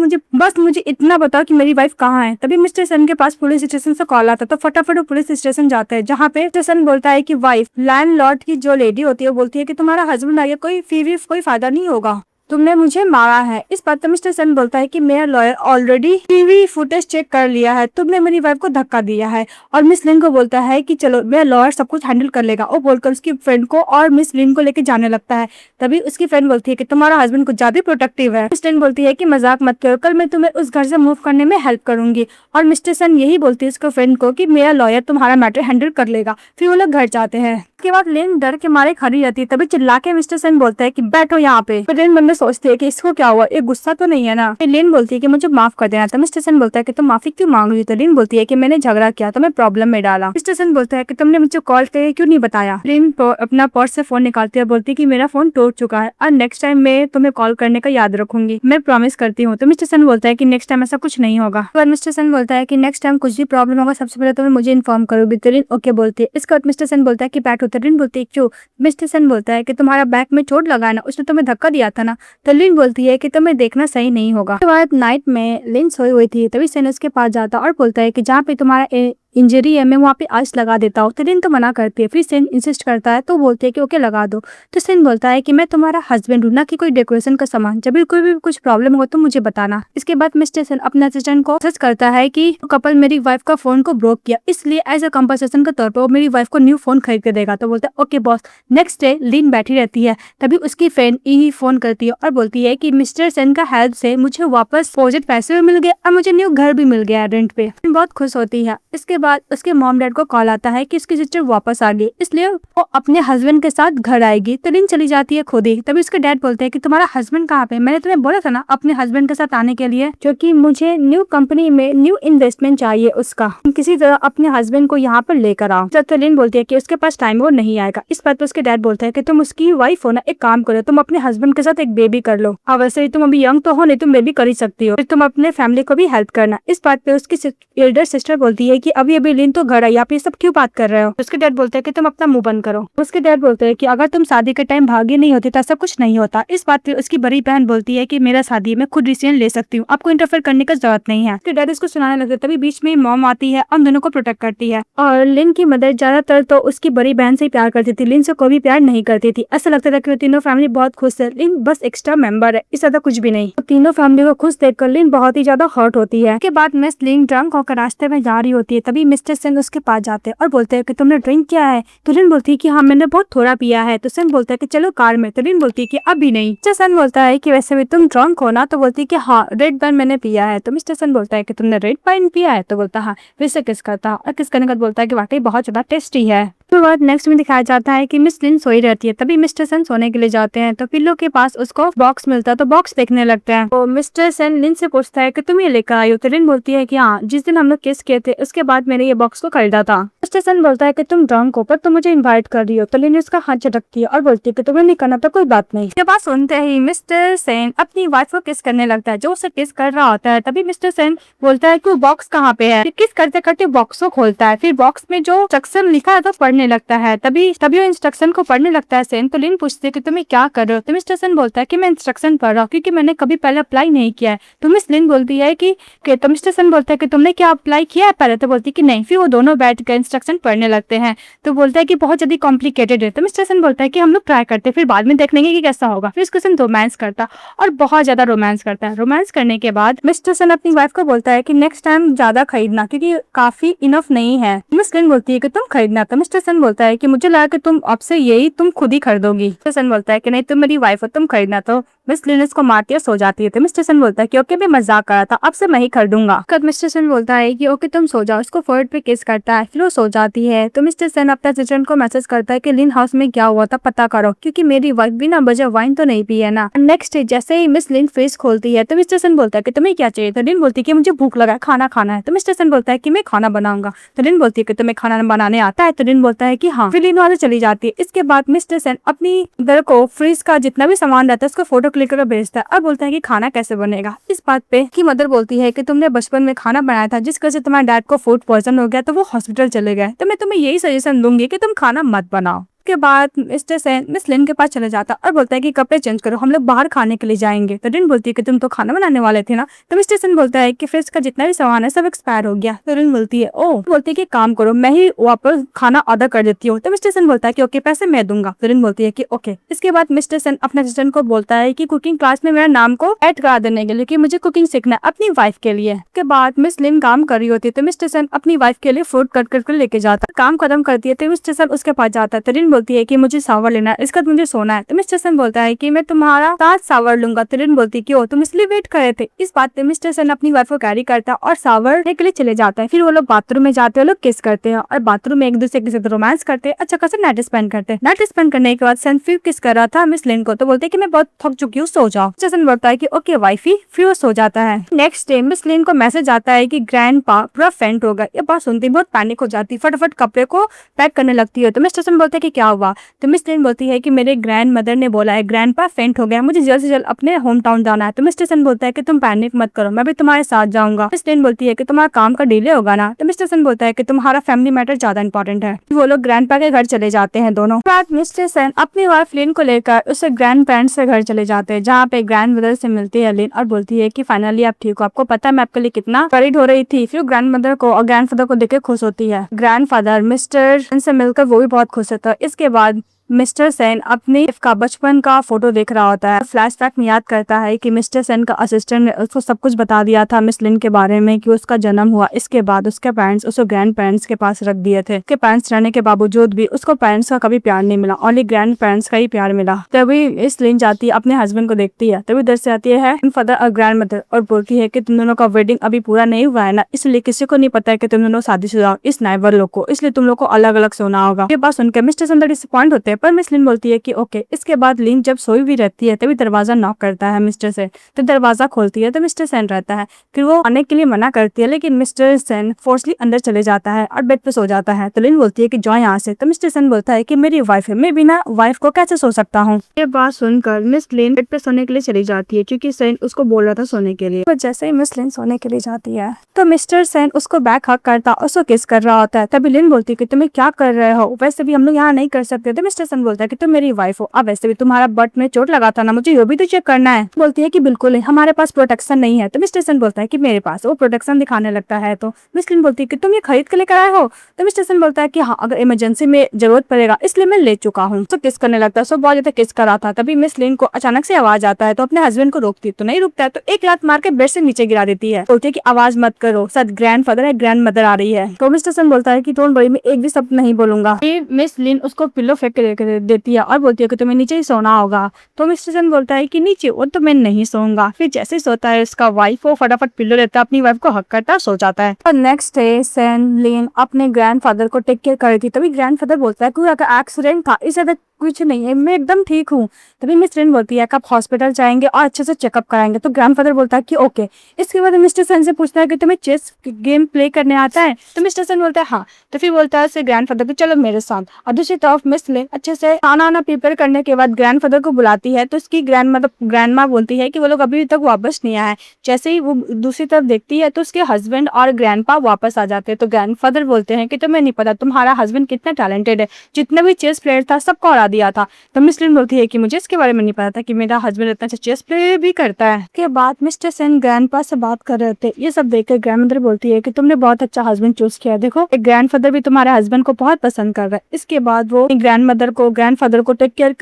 मुझे इतना बताओ कि मेरी वाइफ कहाँ है। तभी मिस्टर सन के पास पुलिस स्टेशन से कॉल आता है तो फटाफट वो पुलिस स्टेशन जाते हैं, जहाँ पे मिस्टर सन बोलता है कि वाइफ लैंडलॉर्ड की जो लेडी होती है वो बोलती है कि तुम्हारा हस्बैंड आ गया, कोई फायदा नहीं होगा, तुमने मुझे मारा है। इस बात पर मिस्टर सन बोलता है कि मेरा lawyer already TV footage check कर लिया है, तुमने मेरी वाइफ को धक्का दिया है। और मिस लिन को बोलता है कि चलो मेरा लॉयर सब कुछ हैंडल कर लेगा। वो बोलकर उसकी फ्रेंड को और मिस लिन को लेकर जाने लगता है। तभी उसकी फ्रेंड बोलती है कि तुम्हारा हस्बैंड कुछ ज्यादा प्रोटेक्टिव है। मिस लिन बोलती है कि मजाक मत करो, कल मैं तुम्हें उस घर से मूव करने में हेल्प करूंगी। और मिस्टर सन यही बोलती है उसको फ्रेंड को कि मेरा लॉयर तुम्हारा मैटर हैंडल कर लेगा। फिर वो लोग घर जाते हैं। उसके बाद लिन डर के मारे खड़ी रहती है। तभी चिल्ला के मिस्टर सन बोलता है कि बैठो यहाँ पे। फिर लिन मन में सोचती है कि इसको क्या हुआ, ये गुस्सा तो नहीं है ना। फिर लिन बोलती है कि मुझे माफ कर देना। तो मिस्टर सन बोलता है कि तुम माफी क्यों मांग रही। तो लिन बोलती है कि मैंने झगड़ा किया तो मैं प्रॉब्लम में डाला। मिस्टर सन बोलता है कि तुमने मुझे कॉल करके क्यों नहीं बताया। लिन अपना पर्स से फोन निकालती है, बोलती है कि मेरा फोन टूट चुका है और नेक्स्ट टाइम मैं तुम्हें कॉल करने का याद रखूंगी, मैं प्रॉमिस करती हूँ। तो मिस्टर सन बोलता है कि नेक्स्ट टाइम ऐसा कुछ नहीं होगा। तो मिस्टर सन बोलता है कि नेक्स्ट टाइम कुछ भी प्रॉब्लम होगा सबसे पहले तुम्हें मुझे इन्फॉर्म करोगी। तो लिन ओके बोलती है। इसके बाद मिस्टर सन बोलता है कि बैठो। तो लिन बोलती है क्यों। मिस्टर सन बोलता है कि तुम्हारा बैक में चोट लगा है ना, उसने तुम्हें धक्का दिया था ना। तो लिन बोलती है कि तुम्हें देखना सही नहीं होगा। उसके बाद नाइट में लिन सोई हुई थी, तभी सन उसके पास जाता और बोलता है कि जहाँ पे तुम्हारा इंजरी है मैं वहाँ पे आइस लगा देता हूँ। तो लिन तो मना करती है। फिर सेन इंसिस्ट करता है तो बोलती है कि ओके लगा दो। तो सेन बोलता है कि मैं तुम्हारा हस्बैंड हूँ ना कि कोई डेकोरेशन का सामान, जब भी कोई भी कुछ प्रॉब्लम हो तो मुझे बताना। इसके बाद मिस्टर सेन अपने असिस्टेंट को सच करता है कि कपल मेरी वाइफ का फोन को ब्रोक किया, इसलिए एज अ कंपनसेशन के तौर पर वो मेरी वाइफ को न्यू फोन खरीद के देगा। तो बोलता है ओके बॉस। नेक्स्ट डे लिन बैठी रहती है, तभी उसकी फ्रेंड ही फोन करती है और बोलती है कि मिस्टर सेन का हेल्प से मुझे वापस प्रोजेक्ट पैसे भी मिल गए और मुझे न्यू घर भी मिल गया रेंट पे। बहुत खुश होती है। इसके बाद उसके मॉम डैड को कॉल आता है कि उसकी सिस्टर वापस आ गई, इसलिए वो अपने हस्बैंड के साथ घर आएगी। तो लिन चली जाती है खुद ही। तभी उसके डैड बोलते हैं कि तुम्हारा हस्बैंड कहाँ पे, मैंने तुम्हें बोला था ना अपने हस्बैंड के साथ आने के लिए, क्योंकि मुझे न्यू कंपनी में न्यू इन्वेस्टमेंट चाहिए उसका, किसी तरह अपने हस्बैंड को यहाँ पर लेकर आओ। तो लिन बोलती है कि उसके पास टाइम वो नहीं आएगा। इस बात पर उसके डैड बोलता है कि तुम उसकी वाइफ हो ना, एक काम करो तुम अपने हस्बैंड के साथ एक बेबी कर लो। और वैसे ही तुम अभी यंग तो हो नहीं, तुम बेबी कर ही सकती हो, फिर तुम अपने फैमिली को भी हेल्प करना। इस बात पे उसकी एल्डर सिस्टर बोलती है कि अभी अभी लिन तो घर आई, आप ये सब क्यों बात कर रहे हो। उसके डैड बोलते हैं कि तुम अपना मुंह बंद करो। उसके डैड बोलते हैं कि अगर तुम शादी के टाइम भागी नहीं होती तो ऐसा कुछ नहीं होता। इस बात पे उसकी बड़ी बहन बोलती है कि मेरा शादी मैं खुद डिसीजन ले सकती हूँ, आपको इंटरफेयर करने की जरूरत नहीं है। उसके डैड इसको सुनाने लगते, तभी बीच में मॉम आती है और दोनों को प्रोटेक्ट करती है। और लिन की मदर ज्यादातर तो उसकी बड़ी बहन से ही प्यार करती थी, लिन से कोई भी प्यार नहीं करती थी। ऐसा लगता था कि तीनों फैमिली बहुत खुश है, लिन बस एक्स्ट्रा मेंबर है, इस ज्यादा कुछ भी नहीं। तो तीनों फैमिली को खुश देखकर लिन बहुत ही ज्यादा हर्ट होती है। उसके बाद मिस लिन ड्रंक होकर रास्ते में जा रही होती है, तभी मिस्टर सिंह उसके पास जाते हैं और बोलते हैं कि तुमने ड्रिंक किया है। तो लिन बोलती है कि हाँ मैंने बहुत थोड़ा पिया है। तो सन बोलता है कि चलो कार में। तो लिन बोलती है कि अभी नहीं। मिस्टर सन बोलता है कि वैसे भी तुम ड्रंक हो ना। तो बोलती है कि हाँ रेड वाइन मैंने पिया है। तो मिस्टर सन बोलता है कि तुमने रेड वाइन पिया है। तो बोलता हाँ। फिर से किस करता और किस करने का बोलता है कि वाकई बहुत ज्यादा टेस्टी है। तो बाद नेक्स्ट में दिखाया जाता है कि मिस लिन सोई रहती है, तभी मिस्टर सन सोने के लिए जाते हैं तो पिल्लो के पास उसको बॉक्स मिलता है, तो बॉक्स देखने लगता है। तो मिस्टर सन लिन से पूछता है कि तुम ये लेकर आई हो। तो लिन बोलती है कि हाँ, जिस दिन हम लोग किस किए थे उसके बाद मैंने ये बॉक्स को खरीदा था। मिस्टर सन बोलता है कि तुम ड्रंक हो पर तुम मुझे इन्वाइट कर रही हो। तो लिन उसका हाथ झटकती है और बोलती है कि तुम्हें नहीं करना तो कोई बात नहीं। ये बात सुनते ही मिस्टर सेन अपनी वाइफ को किस करने लगता है, जो उसे किस कर रहा होता है। तभी मिस्टर सेन बोलता है कि वो बॉक्स कहाँ पे है। किस करते करते बॉक्स को खोलता है, फिर बॉक्स में जो इंस्ट्रक्शन लिखा है तो पढ़ने लगता है। तभी वो इंस्ट्रक्शन को पढ़ने लगता है सेन। तो लिन पूछती है कि तुम्हें क्या कर रहे हो। तो मिस्टर सेन बोलता है कि मैं इंस्ट्रक्शन पढ़ रहा हूँ क्योंकि मैंने कभी पहले अप्लाई नहीं किया है। तो मिस लिन बोलती है कि तो मिस्टर सेन बोलता है कि तुमने क्या अप्लाई किया है पहले। तो बोलती है कि नहीं। फिर वो दोनों बैठ कर इंस्ट्रक्शन पढ़ने लगते हैं। तो बोलता है कि बहुत ज्यादा कॉम्प्लिकेटेड है। तो मिस्टर सेन बोलता है कि हम लोग ट्राई करते हैं, फिर बाद में देख लेंगे कि कैसा होगा। फिर उसको सेन रोमांस करता और बहुत ज्यादा रोमांस करता है। रोमांस करने के बाद मिस्टर सेन अपनी वाइफ को बोलता है कि नेक्स्ट टाइम ज्यादा खरीदना क्योंकि काफी इनफ नहीं है। मिस लिन बोलती है कि तुम खरीदना। तो मिस्टर सेन बोलता है कि मुझे लगा कि तुम अब से यही तुम खुद ही खरीदोगी। मिस्टर सेन बोलता है कि नहीं तुम मेरी वाइफ हो, तुम खरीदना। तो मिस लिन उसको मारती है, सो जाती है। तो मिस्टर सन बोलता है कि ओके मैं मजाक कर रहा था, अब से मैं ही कर दूंगा। कब मिस्टर सन बोलता है कि ओके तुम सो जाओ, उसको फोर्ड पे किस करता है, फिर वो सो जाती है। तो मिस्टर सन अपने असिस्टेंट को मैसेज करता है कि लिन हाउस में क्या हुआ था पता करो, क्योंकि मेरी वाइफ भी ना बजे वाइन तो नहीं पी है ना। नेक्स्ट डे जैसे ही मिस लिन फ्रिज खोलती है तो मिस्टर सन बोलता है कि तुम्हें क्या चाहिए। तो लिन बोलती है कि मुझे भूख लगा है, खाना खाना है। तो मिस्टर सन बोलता है कि मैं खाना बनाऊंगा। तो लिन बोलती है कि तुम्हें खाना बनाने आता है। तो लिन बोलता है कि हाँ। फिर लिन वहां से चली जाती है। इसके बाद मिस्टर सन अपनी घर को फ्रिज का जितना भी सामान रहता है उसको फोटो क्लिक करके भेजता है और बोलता है कि खाना कैसे बनेगा। इस बात पे की मदर बोलती है कि तुमने बचपन में खाना बनाया था जिस वजह से तुम्हारे डैड को फूड पॉइजन हो गया तो वो हॉस्पिटल चले गए, तो मैं तुम्हें यही सजेशन दूंगी कि तुम खाना मत बनाओ। के बाद मिस्टर सेन मिस लिन के पास चले जाता और बोलता है कि कपड़े चेंज करो, हम लोग बाहर खाने के लिए जाएंगे। तो लिन बोलती है कि तुम तो खाना बनाने वाले थे ना। तो मिस्टर सेन बोलता है कि फ्रिज का जितना भी सामान है सब एक्सपायर हो गया। तो लिन बोलती है ओह, बोलती है कि काम करो मैं ही वापस खाना ऑर्डर कर देती हूँ। तो मिस्टर सेन बोलता है कि ओके पैसे मैं दूंगा। तो लिन बोलती है कि ओके। इसके बाद मिस्टर सेन अपने असिस्टेंट को बोलता है कि कुकिंग क्लास में मेरा नाम को ऐड करा देने के लिए कि मुझे कुकिंग सीखना है अपनी वाइफ के लिए। के बाद मिस लिन काम कर रही होती है तो मिस्टर सेन अपनी वाइफ के लिए फ्रूट कट करके लेके जाता है। काम खत्म करती है तो मिस्टर सेन उसके पास जाता है। तो लिन बोलती है कि मुझे सावर लेना है, इसका मुझे सोना है। तो मिस्टर सन बोलता है कि मैं तुम्हारा 7 सावर लूंगा। तो लिन बोलती है कि ओ तुम इसलिए वेट कर रहे थे। इस बात पे मिस्टर सन अपनी वाइफ को कैरी करता है और सावर लेने के लिए चले जाता है। फिर वो लोग बाथरूम में जाते हैं, लोग किस करते हैं और बाथरूम में एक दूसरे के साथ रोमांस करते हैं, अच्छा खासा नाइट स्पेंड करते हैं। नाइट स्पेंड करने के बाद सन फिर किस कर रहा था मिस लिन को, तो बोलते है कि मैं बहुत थक चुकी हूँ, सो जाओ। मिस्टर सन बोलता है कि ओके वाइफी, फिर वो सो जाता है। नेक्स्ट डे मिस लिन को मैसेज आता है कि ग्रैंडपा पूरा फेंट हो गया। ये बात सुनती बहुत पैनिक हो जाती है, फटाफट कपड़े को पैक करने लगती है। तो मिस्टर सन बोलते है कि क्या हुआ। तो मिस लिन बोलती है कि मेरे ग्रैंड मदर ने बोला है ग्रैंडपा फेंट हो गया, मुझे जल्द से जल्द अपने होम टाउन जाना है। तो मिस्टर सन बोलता है कि तुम पैनिक मत करो, मैं भी तुम्हारे साथ जाऊंगा। मिस लिन बोलती है कि तुम्हारा काम का डिले होगा ना। तो मिस्टर सन बोलता है कि तुम्हारा फैमिली मैटर ज्यादा इंपॉर्टेंट है। वो लोग ग्रैंडपा के घर चले जाते हैं दोनों। बाद मिस्टर सन अपनी वाइफ लिन को लेकर उससे ग्रैंड पेरेंट्स के घर चले जाते हैं, जहाँ पे ग्रैंड मदर से मिलती है लिन और बोलती है कि फाइनली आप ठीक हो, आपको पता है मैं आपके लिए कितना वरीड हो रही थी। फिर ग्रैंड मदर को और ग्रैंड फादर को देख के खुश होती है। ग्रैंड फादर मिस्टर से मिलकर वो भी बहुत खुश होता है। इसके बाद मिस्टर सेन अपने का बचपन का फोटो देख रहा होता है। फ्लैशबैक में याद करता है कि मिस्टर सेन का असिस्टेंट ने उसको सब कुछ बता दिया था मिस लिन के बारे में कि उसका जन्म हुआ। इसके बाद उसके पेरेंट्स उसको ग्रैंड पेरेंट्स के पास रख दिए थे। उसके पेरेंट्स रहने के बावजूद भी उसको पेरेंट्स का कभी प्यार नहीं मिला, ओनली ग्रैंड पेरेंट्स का ही प्यार मिला। तभी इस लिन जाती है अपने हस्बैंड को देखती है, तभी उधर से आती है फादर और ग्रैंड मदर और बोलती है कि तुम दोनों का वेडिंग अभी पूरा नहीं हुआ है ना, इसलिए किसी को नहीं पता है कि तुम दोनों शादीशुदा हो इस नाइबर लोग को, इसलिए तुम लोग को अलग अलग सोना होगा। ये बात सुनकर मिस्टर सन डिसअपॉइंट होते हैं, पर मिस लिन बोलती है कि ओके। इसके बाद लिन जब सोई भी रहती है तभी दरवाजा नॉक करता है मिस्टर सेन। तो दरवाजा खोलती है तो मिस्टर सेन रहता है। फिर वो आने के लिए मना करती है लेकिन मिस्टर सेन फोर्सली अंदर चले जाता है और बेड पे सो जाता है। तो लिन बोलती है कि जाओ यहाँ से। तो मिस्टर सेन बोलता है कि मेरी वाइफ है, मैं बिना वाइफ को कैसे सो सकता हूँ। ये बात सुनकर मिस लिन बेड पे सोने के लिए चली जाती है क्योंकि सेन उसको बोल रहा था सोने के लिए। तो जैसे ही मिस लिन सोने के लिए जाती है तो मिस्टर सेन उसको बैक हक करता और उसको किस कर रहा होता है। तभी लिन बोलती है कि तुम्हें क्या कर रहे हो, वैसे भी हम लोग यहाँ नहीं कर सकते। तो मिस्टर सेन बोलता है कि तुम मेरी वाइफ हो, अब वैसे भी तुम्हारा बट में चोट लगा था ना, मुझे ये भी तो चेक करना है। बोलती है कि बिल्कुल नहीं, हमारे पास प्रोटेक्शन नहीं है। तो मिस्टर सन बोलता है कि मेरे पास, वो प्रोटेक्शन दिखाने लगता है। तो मिस लिन बोलती है कि तुम ये खरीद के लेकर आए हो। तो मिस्टर सन बोलता है कि हाँ, अगर इमरजेंसी में जरूरत पड़ेगा इसलिए मैं ले चुका हूँ। तो किस करने लगता है, सो बहुत ज्यादा किस कर रहा था। तभी मिस लिन को अचानक से आवाज आता है तो अपने हस्बैंड को रोकती तो नहीं रुकता है, तो एक लात मार के बेड से नीचे गिरा देती है। बोलती है कि आवाज मत करो, शायद ग्रैंड फादर है, ग्रैंड मदर आ रही है। तो मिस्टर सन बोलता है कि डोंट वरी, मैं एक भी शब्द नहीं बोलूंगा। मिस लिन उसको पिलो फेंक के देती है और बोलती है कि तुम्हें नीचे ही सोना होगा। तो मिस्टर सन बोलता है कि नीचे, वो तो मैं नहीं सोऊंगा। फिर जैसे सोता है उसका वाइफ वो फटाफट पिलो लेता है, अपनी वाइफ को हक करता सो जाता है। और नेक्स्ट डे सेन लिन अपने ग्रैंडफादर को टेक केयर कर रही थी। तभी ग्रैंडफादर बोलता है कोई एक्सीडेंट था, इससे कुछ नहीं है, मैं एकदम ठीक हूँ। तभी मिस लिन बोलती है कि आप हॉस्पिटल जाएंगे और अच्छे से चेकअप कराएंगे। तो ग्रैंडफादर बोलता है कि ओके। इसके बाद मिस्टर सन से पूछता है कि तुम्हें चेस गेम प्ले करने आता है। तो मिस्टर सन बोलता है हाँ। तो फिर बोलता है उससे ग्रैंडफादर को चलो मेरे साथ। और दूसरी तरफ मिस लिन अच्छे से खाना प्रिपेयर करने के बाद ग्रैंडफादर को बुलाती है। तो उसकी ग्रैंड माँ बोलती है कि वो लोग अभी तक वापस नहीं आए। जैसे ही वो दूसरी तरफ देखती है तो उसके हस्बैंड और ग्रैंडपा वापस आ जाते हैं। तो ग्रैंडफादर बोलते हैं कि तुम्हें नहीं पता तुम्हारा हस्बैंड कितना टैलेंटेड है, जितने भी चेस प्लेयर था सबको हरा दिया था। तो मिस लिन बोलती है कि मुझे इसके बारे में नहीं पता था कि मेरा हस्बैंड इतना अच्छा चेस प्ले भी करता है। के बाद मिस्टर सेन ग्रैंडपा से बात कर रहे थे, ये सब देखकर ग्रैंडमदर बोलती है कि तुमने बहुत अच्छा हस्बैंड चूज किया, देखो एक ग्रैंडफादर भी तुम्हारे हस्बैंड को बहुत पसंद कर रहा है। इसके बाद वो ग्रैंडमदर को, ग्रैंडफादर को टेक केयर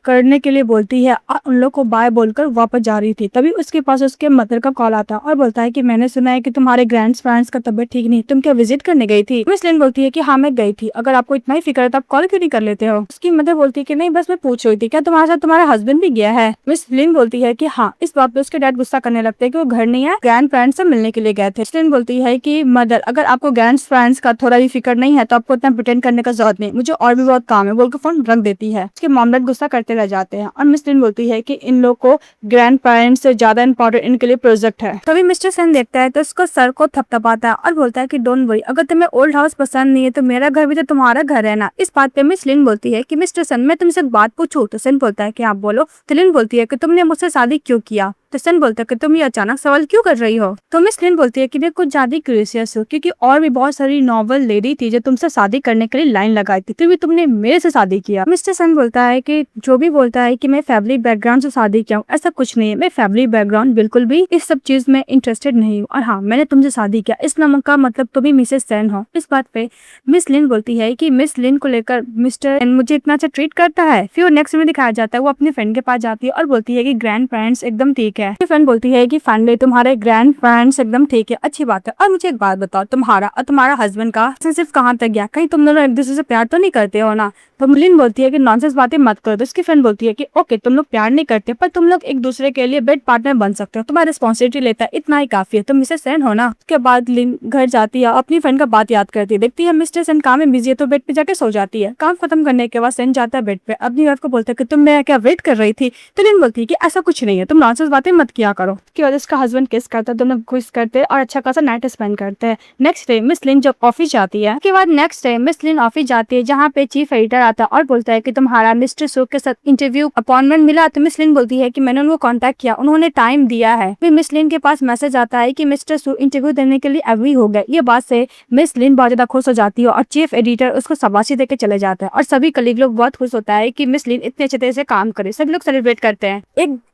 करने के लिए बोलती है और उन लोग को बाय बोलकर वापस जा रही थी। तभी उसके पास उसके मदर का कॉल आता है और बोलता है कि मैंने सुना है कि तुम्हारे ग्रैंड पेरेंट्स का तबियत ठीक नहीं, तुम क्या विजिट करने गई थी? मिस लिन बोलती है कि हाँ मैं गई थी, अगर आपको इतना ही फिक्र है तो आप कॉल क्यों नहीं कर लेते हो? उसकी मदर बोलती है कि नहीं बस मैं पूछ रही थी, क्या तुम्हारे साथ तुम्हारा हस्बैंड भी गया है? मिस लिन बोलती है कि हाँ। इस बात पे उसके डैड गुस्सा करने लगते हैं कि वो घर नहीं है, ग्रैंड पेरेंट्स से मिलने के लिए गए थे। लिन बोलती है कि मदर अगर आपको ग्रैंड पेरेंट्स का थोड़ा भी फिक्र नहीं है तो आपको इतना प्रिटेंड करने का जरूरत नहीं, मुझे और भी बहुत काम है बोलकर फोन रख देती है। उसके मॉम डैड गुस्सा करते रह जाते हैं और मिस लिन बोलती है कि इन लोग को ग्रैंड पेरेंट्स से ज्यादा इंपॉर्टेंट इनके लिए प्रोजेक्ट है। तभी मिस्टर सेन देखता है तो उसको सर को थपथपाता है और बोलता है कि डोंट वरी, अगर तुम्हें ओल्ड हाउस पसंद नहीं है तो मेरा घर भी तो तुम्हारा घर है ना। इस बात पे मिस लिन बोलती है कि मिस्टर सन मैं तुमसे एक बात पूछूं? तो सेन बोलता है कि आप बोलो। तो लिन बोलती है कि तुमने मुझसे शादी क्यों किया? तो सन बोलता है कि तुम ये अचानक सवाल क्यों कर रही हो? तो मिस लिन बोलती है कि मैं कुछ ज्यादा क्यूरियस हूँ क्योंकि और भी बहुत सारी नॉवल लेडी थी जो तुमसे शादी करने के लिए लाइन लगाई थी, तो भी तुमने मेरे से शादी किया। मिस्टर सन बोलता है कि जो भी बोलता है कि मैं फैमिली बैकग्राउंड से शादी किया हूँ, ऐसा कुछ नहीं है, मैं फैमिली बैकग्राउंड बिल्कुल भी इस सब चीज में इंटरेस्टेड नहीं हूँ, और हाँ मैंने तुमसे शादी किया इस नाम का मतलब तुम ही मिसेस सेन हो। इस बात पे मिस लिन बोलती है कि मिस लिन को लेकर मिस्टर सेन मुझे इतना अच्छा ट्रीट करता है। फिर नेक्स्ट में दिखाया जाता है वो अपने फ्रेंड के पास जाती है और बोलती है कि ग्रैंड पेरेंट्स एकदम ठीक है। फ्रेंड बोलती है कि फाइनली तुम्हारे ग्रैंड पेरेंट्स एकदम ठीक है, अच्छी बात है। और मुझे एक बात बताओ, तुम्हारा और तुम्हारा हस्बैंड का सिर्फ कहाँ तक गया? कहीं तुम दोनों एक दूसरे से प्यार तो नहीं करते हो ना? तो लिन बोलती है कि नॉनसेंस बातें मत करो। तो उसकी फ्रेंड बोलती है कि ओके तुम लोग प्यार नहीं करते पर तुम लोग एक दूसरे के लिए बेड पार्टनर बन सकते हो, तुम्हारा रिस्पॉन्सिबिलिटी लेता है, इतना ही काफी है, तुम मिसेस सेन हो ना। उसके बाद लिन घर जाती है, अपनी फ्रेंड का बात याद करती है, देखती है मिस्टर सेन काम में बिजी है तो बेड पे जाके सो जाती है। काम खत्म करने के बाद सेन जाता है बेड पे, अपनी वाइफ को बोलता है कि तुम मैं क्या वेट कर रही थी? तो लिन बोलती है कि ऐसा कुछ नहीं है, तुम नॉनसेंस बातें मत किया करो। उसकी वजह उसका हस्बैंड किस करता है, दोनों खुश करते हैं और अच्छा खासा नाइट स्पेंड करते हैं। नेक्स्ट डे मिस लिन जब ऑफिस जाती है, उसके बाद नेक्स्ट डे मिस लिन ऑफिस जाती है जहाँ पे चीफ एडिटर आता है और बोलता है कि तुम्हारा मिस्टर सो के साथ इंटरव्यू अपॉइंटमेंट मिला। तो मिस लिन बोलती है कि मैंने उनको कांटेक्ट किया, उन्होंने टाइम दिया है। फिर मिस लिन के पास मैसेज आता है कि मिस्टर सो इंटरव्यू देने के लिए एग्री हो गए। ये बात से मिस लिन बहुत ज्यादा खुश हो जाती है और चीफ एडिटर उसको शाबाशी देके चले जाता है और सभी कलीग लोग बहुत खुश होता है कि मिस लिन इतने अच्छे तरह से काम करे, सभी लोग सेलिब्रेट करते हैं।